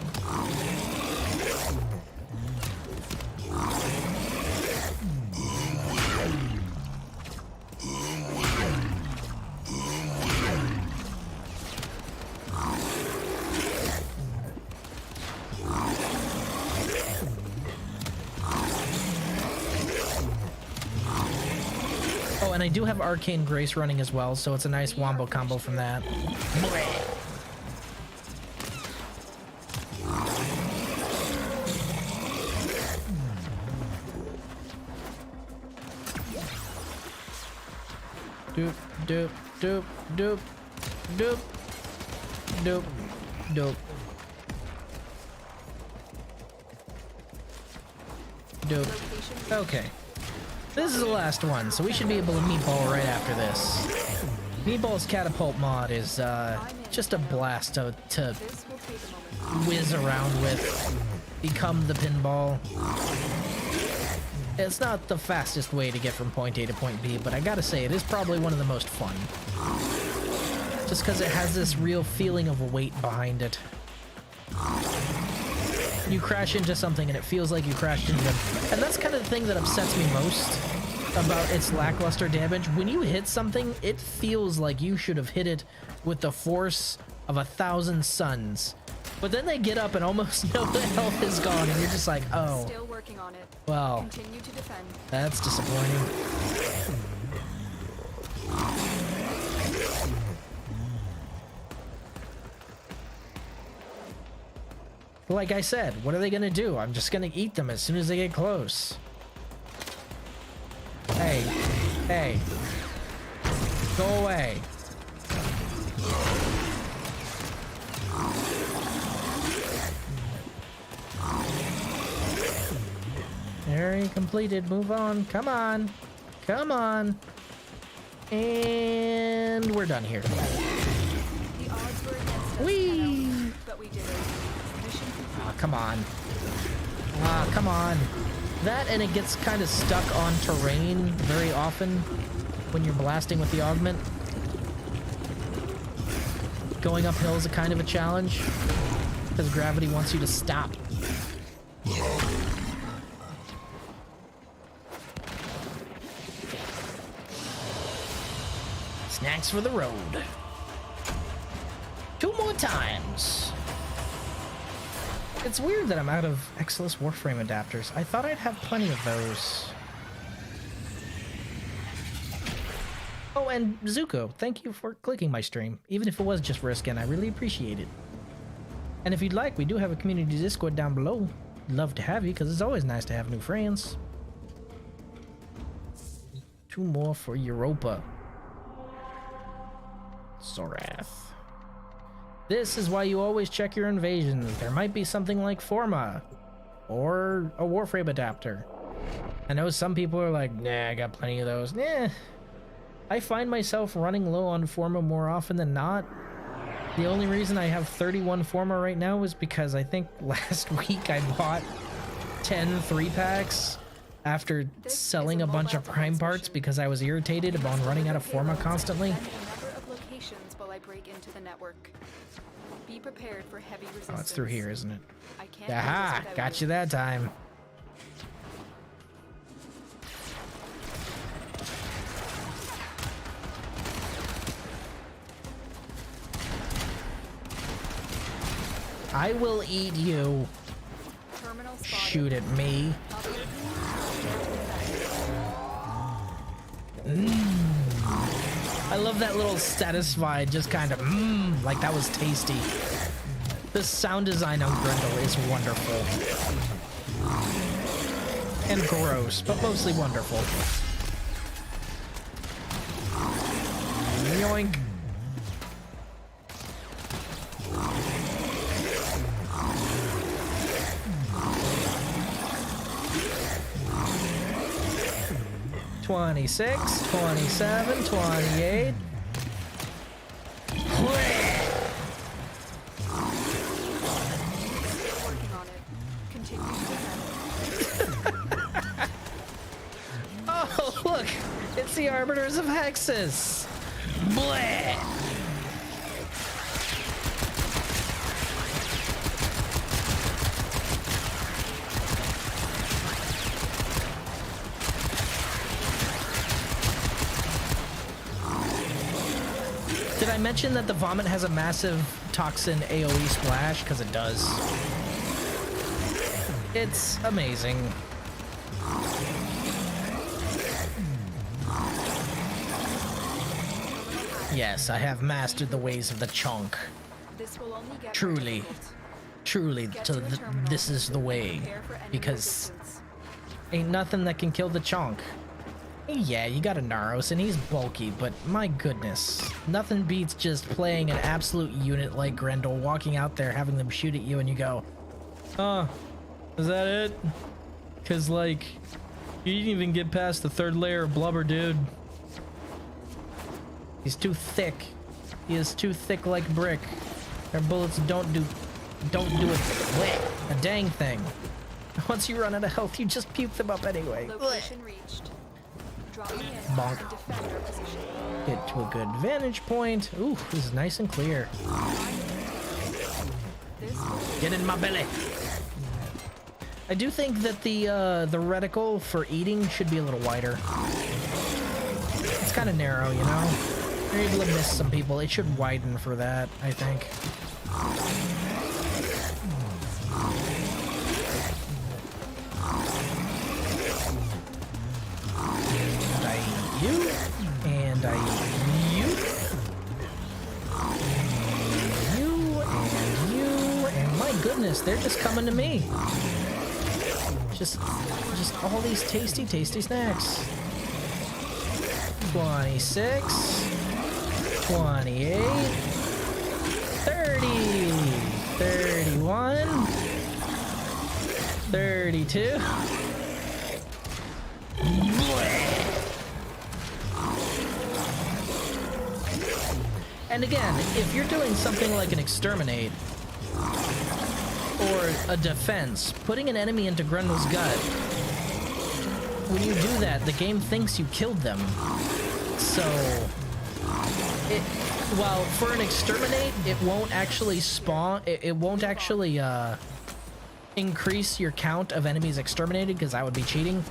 Oh, and I do have Arcane Grace running as well, so it's a nice wombo combo from that. Doop, doop, doop, doop, doop, doop, doop. Doop. Okay. This is the last one, so we should be able to meatball right after this. Meatball's catapult mod is just a blast to whiz around with, become the pinball. It's not the fastest way to get from point A to point B, but I gotta say, it is probably one of the most fun. Just because it has this real feeling of weight behind it. You crash into something and it feels like you crashed into it. And that's kind of the thing that upsets me most about its lackluster damage. When you hit something, it feels like you should have hit it with the force of 1,000 suns. But then they get up and almost no health is gone, and you're just like, oh. Still working on it. Well, continue to defend. That's disappointing. Like I said, what are they gonna do? I'm just gonna eat them as soon as they get close. Hey, hey, go away. Area completed. Move on. Come on. Come on. And we're done here. The odds were against us, Whee! but we did it. Mission complete. Ah, come on. Ah, come on. That, and it gets kind of stuck on terrain very often when you're blasting with the augment. Going uphill is a kind of a challenge because gravity wants you to stop. Snacks for the road. 2 more times. It's weird that I'm out of Exilus Warframe adapters. I thought I'd have plenty of those. Oh, and Zuko, thank you for clicking my stream. Even if it was just for a skin, I really appreciate it. And if you'd like, we do have a community Discord down below. Love to have you, because it's always nice to have new friends. 2 more for Europa. Sorath. This is why you always check your invasions. There might be something like Forma or a Warframe adapter. I know some people are like, nah, I got plenty of those. Nah. I find myself running low on Forma more often than not. The only reason I have 31 Forma right now is because I think last week I bought 10 3-packs after selling a bunch of Prime parts because I was irritated about running out of Forma constantly. While I break into the network. Be prepared for heavy resistance. Oh, it's through here, isn't it? I can't Aha! Got you that time. I will eat you. Shoot at me. I love that little satisfied, just kind of, like that was tasty. The sound design on Grendel is wonderful. And gross, but mostly wonderful. Yoink. $26, $27, $28. Working on it. Continue to Oh, look! It's the Arbiters of Hexus! Bleh! Did I mention that the vomit has a massive toxin AoE splash? Because it does. It's amazing. Yes, I have mastered the ways of the chunk. This will only get Truly. Truly, this is the way. prepare for enemy Because resistance. ain't nothing that can kill the chunk. Yeah, you got a Naros, and he's bulky, but my goodness. Nothing beats just playing an absolute unit like Grendel, walking out there, having them shoot at you, and you go, oh, is that it? Because, like, you didn't even get past the 3rd layer of blubber, dude. He's too thick. He is too thick like brick. Our bullets don't do a dang thing. Once you run out of health, you just puke them up anyway. Location reached. Dropping in Bonk. and defend our position. Get to a good vantage point. Ooh, this is nice and clear. This will Get in my belly. I do think that the reticle for eating should be a little wider. It's kind of narrow, you know? You're able to miss some people. It should widen for that, I think. And I eat you. And I eat you. And you. And my goodness, they're just coming to me. Just all these tasty snacks. 26, 28, 30, 31, 32. And again, if you're doing something like an exterminate or a defense, putting an enemy into Grendel's gut when you do that, the game thinks you killed them. So, while for an exterminate, it won't actually spawn, it won't actually increase your count of enemies exterminated, because that would be cheating.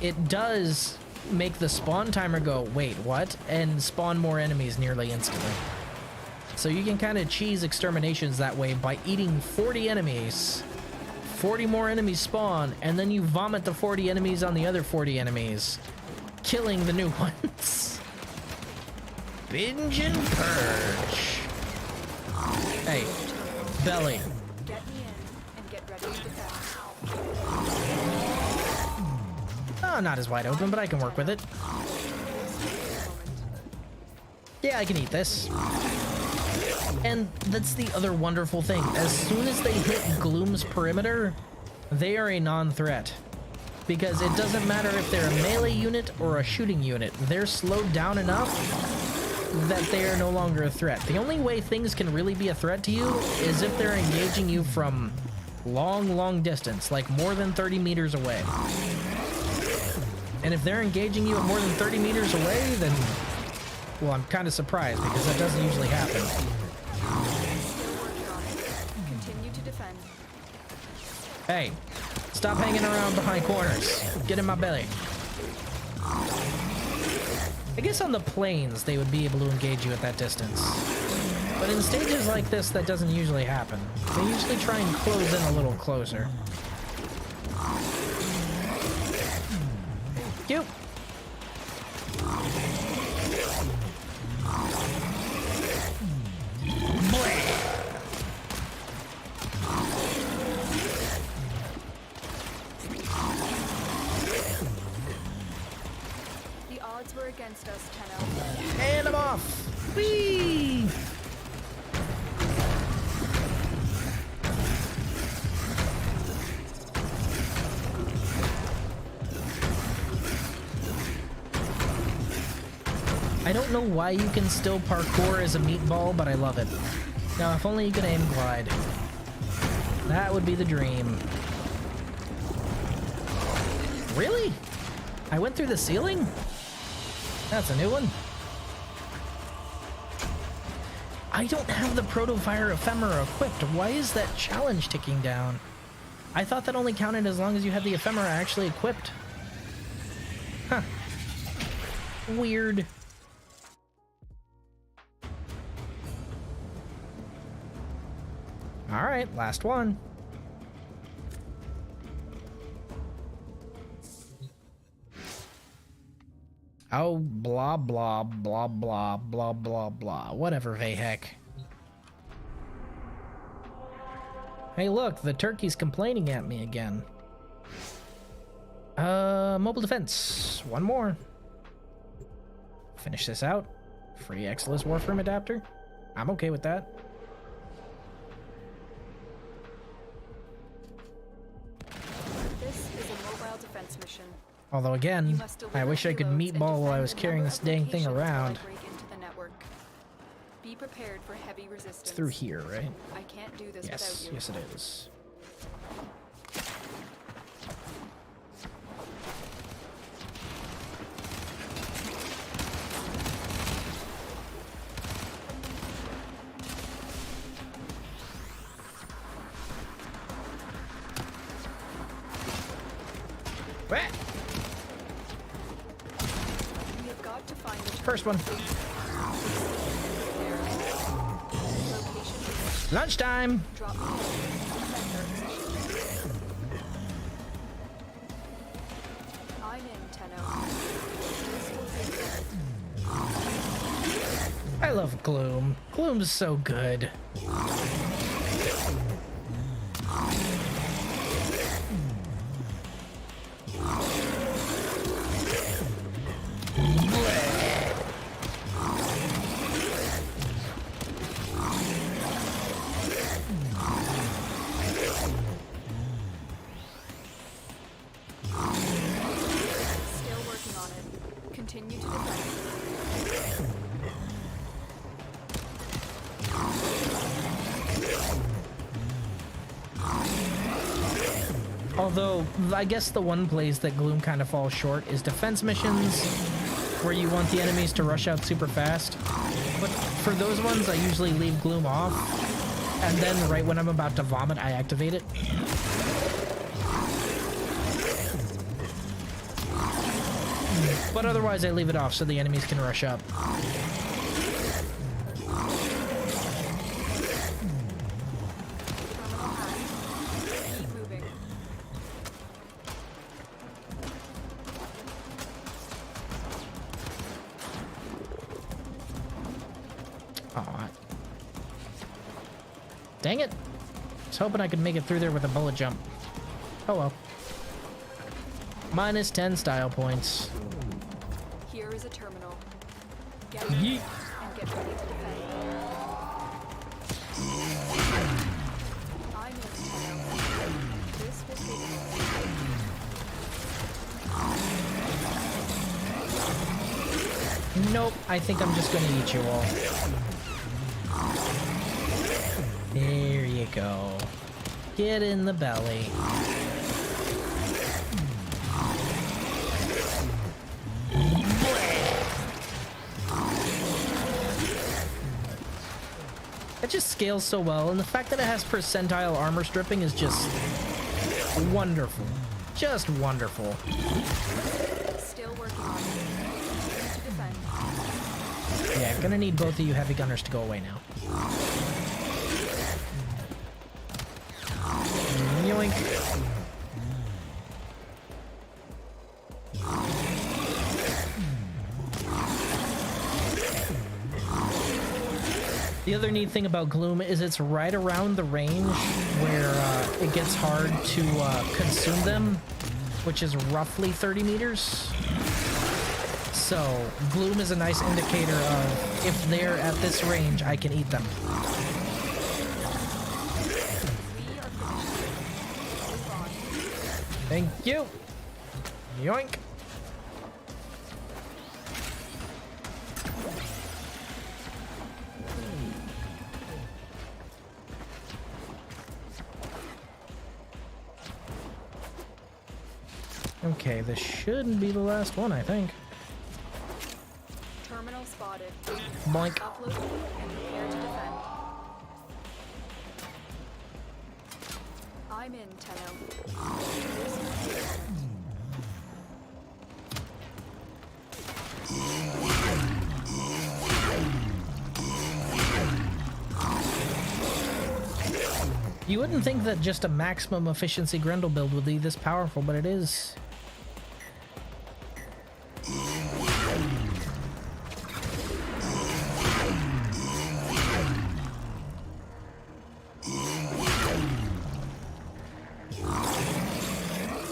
It does make the spawn timer go, wait, what? And spawn more enemies nearly instantly. So you can kind of cheese exterminations that way by eating 40 enemies. 40 more enemies spawn, and then you vomit the 40 enemies on the other 40 enemies, killing the new ones. Binge and purge. Hey, belly. Get me in and get ready to defend. Oh, not as wide open, but I can work with it. Yeah, I can eat this. And that's the other wonderful thing. As soon as they hit Gloom's perimeter, they are a non-threat. Because it doesn't matter if they're a melee unit or a shooting unit. They're slowed down enough that they are no longer a threat. The only way things can really be a threat to you is if they're engaging you from long distance, like more than 30 meters away. And if they're engaging you at more than 30 meters away, then, well, I'm kind of surprised, because that doesn't usually happen. Continue to defend. Hey, stop hanging around behind corners. Get in my belly. I guess on the plains, they would be able to engage you at that distance. But in stages like this, that doesn't usually happen. They usually try and close in a little closer. Cute. The odds were against us, Tenno. And I'm off. Whee! I don't know why you can still parkour as a meatball, but I love it. Now, if only you could aim glide. That would be the dream. Really? I went through the ceiling? That's a new one. I don't have the Proto-Fire Ephemera equipped. Why is that challenge ticking down? I thought that only counted as long as you had the Ephemera actually equipped. Huh. Weird. Alright, last one. Oh, blah, blah, blah, blah, blah, blah, blah. Whatever, Vahek. Hey, look, the turkey's complaining at me again. Mobile defense. One more. Finish this out. Free Exilus Warframe adapter. I'm okay with that. This is a mobile defense mission. Although again, I wish I could meatball while I was carrying this dang thing around. Be prepared for heavy resistance. It's through here, right? I can't do this Yes, without you. yes it is. What? We have got to find the First one. location. Lunchtime. Drop me in. I'm in, Tenno. This will take a I love Gloom. Gloom's so good. Still working on it. Continue to defend. Although, I guess the one place that Gloom kind of falls short is defense missions, where you want the enemies to rush out super fast. But for those ones, I usually leave Gloom off, and then right when I'm about to vomit, I activate it. But otherwise, I leave it off so the enemies can rush up. Keep moving. Aw. Dang it. I was hoping I could make it through there with a bullet jump. Oh well. Minus 10 style points. Here is a terminal. Get ready and get ready to defend. I'm in Tenno. This will take Nope, I think I'm just gonna eat you all. There you go. Get in the belly. It just scales so well, and the fact that it has percentile armor stripping is just wonderful. Just wonderful. Still working on it. Need to defend. Yeah, I'm gonna need both of you heavy gunners to go away now. Yoink. The other neat thing about Gloom is it's right around the range where it gets hard to consume them, which is roughly 30 meters. So Gloom is a nice indicator of if they're at this range, I can eat them. We are finished. Move on. Thank you. Yoink. Okay, this shouldn't be the last one, I think. Terminal spotted. Boink. Upload and prepare to defend. I'm in, Tenno. This will take a minute. You wouldn't think that just a maximum efficiency Grendel build would be this powerful, but it is.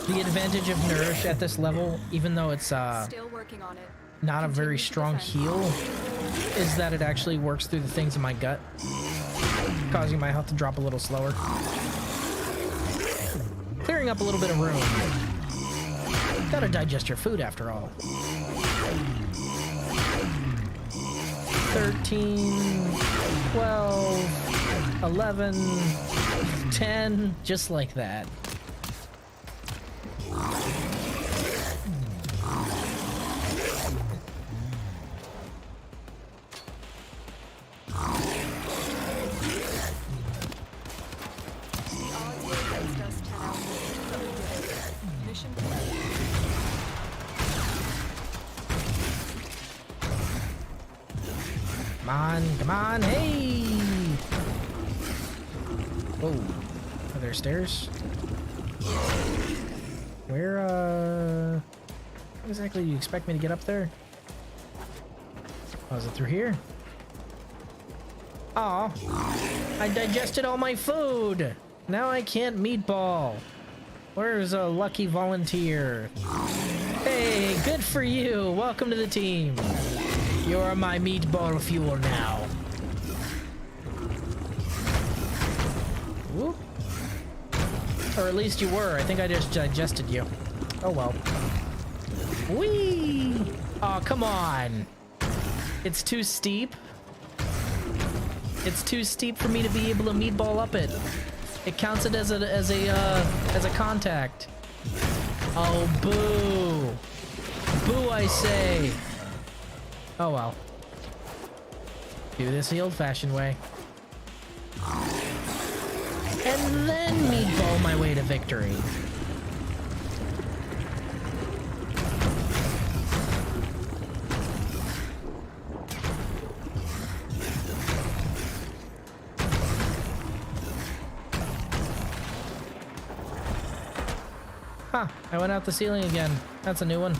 The advantage of Nourish at this level, even though it's Still working on it. not a very Continue to strong defend. heal, is that it actually works through the things in my gut, causing my health to drop a little slower. Clearing up a little bit of room. Gotta digest your food after all. 13, 12, 11, 10, just like that. The odds were against us, Tenno, but we did it. Mission complete. Come on, hey! Whoa, are there stairs? Where, how exactly do you expect me to get up there? Oh, is it through here? Aw, I digested all my food! Now I can't meatball. Where's a lucky volunteer? Hey, good for you! Welcome to the team! You're my meatball fuel now. Whoop. Or at least you were. I think I just digested you. Oh well. Whee! Oh, come on. It's too steep. It's too steep for me to be able to meatball up it. It counts it as a contact. Oh, boo. Boo, I say. Oh, well. Do this the old-fashioned way. And then meatball my way to victory. Huh, I went out the ceiling again. That's a new one.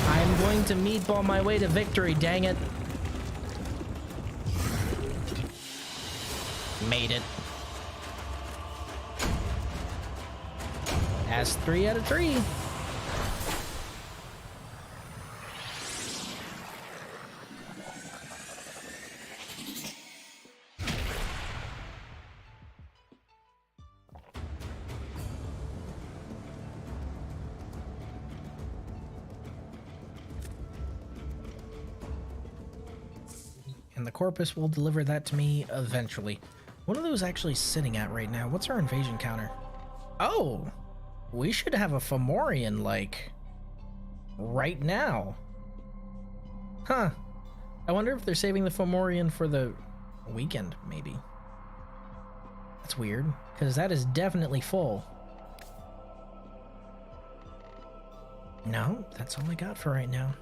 I'm going to meatball my way to victory, dang it. Made it. That's 3 out of 3. And the Corpus will deliver that to me eventually. What are those actually sitting at right now? What's our invasion counter? Oh! We should have a Fomorian, like, right now. Huh. I wonder if they're saving the Fomorian for the weekend, maybe. That's weird, because that is definitely full. No, that's all I got for right now.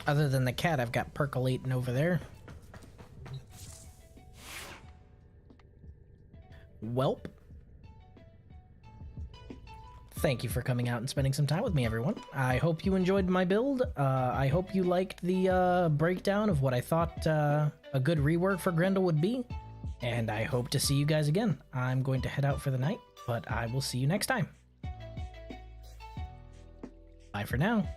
Other than the cat I've got percolating over there. Welp. Thank you for coming out and spending some time with me, everyone. I hope you enjoyed my build. I hope you liked the breakdown of what I thought a good rework for Grendel would be. And I hope to see you guys again. I'm going to head out for the night, but I will see you next time. Bye for now.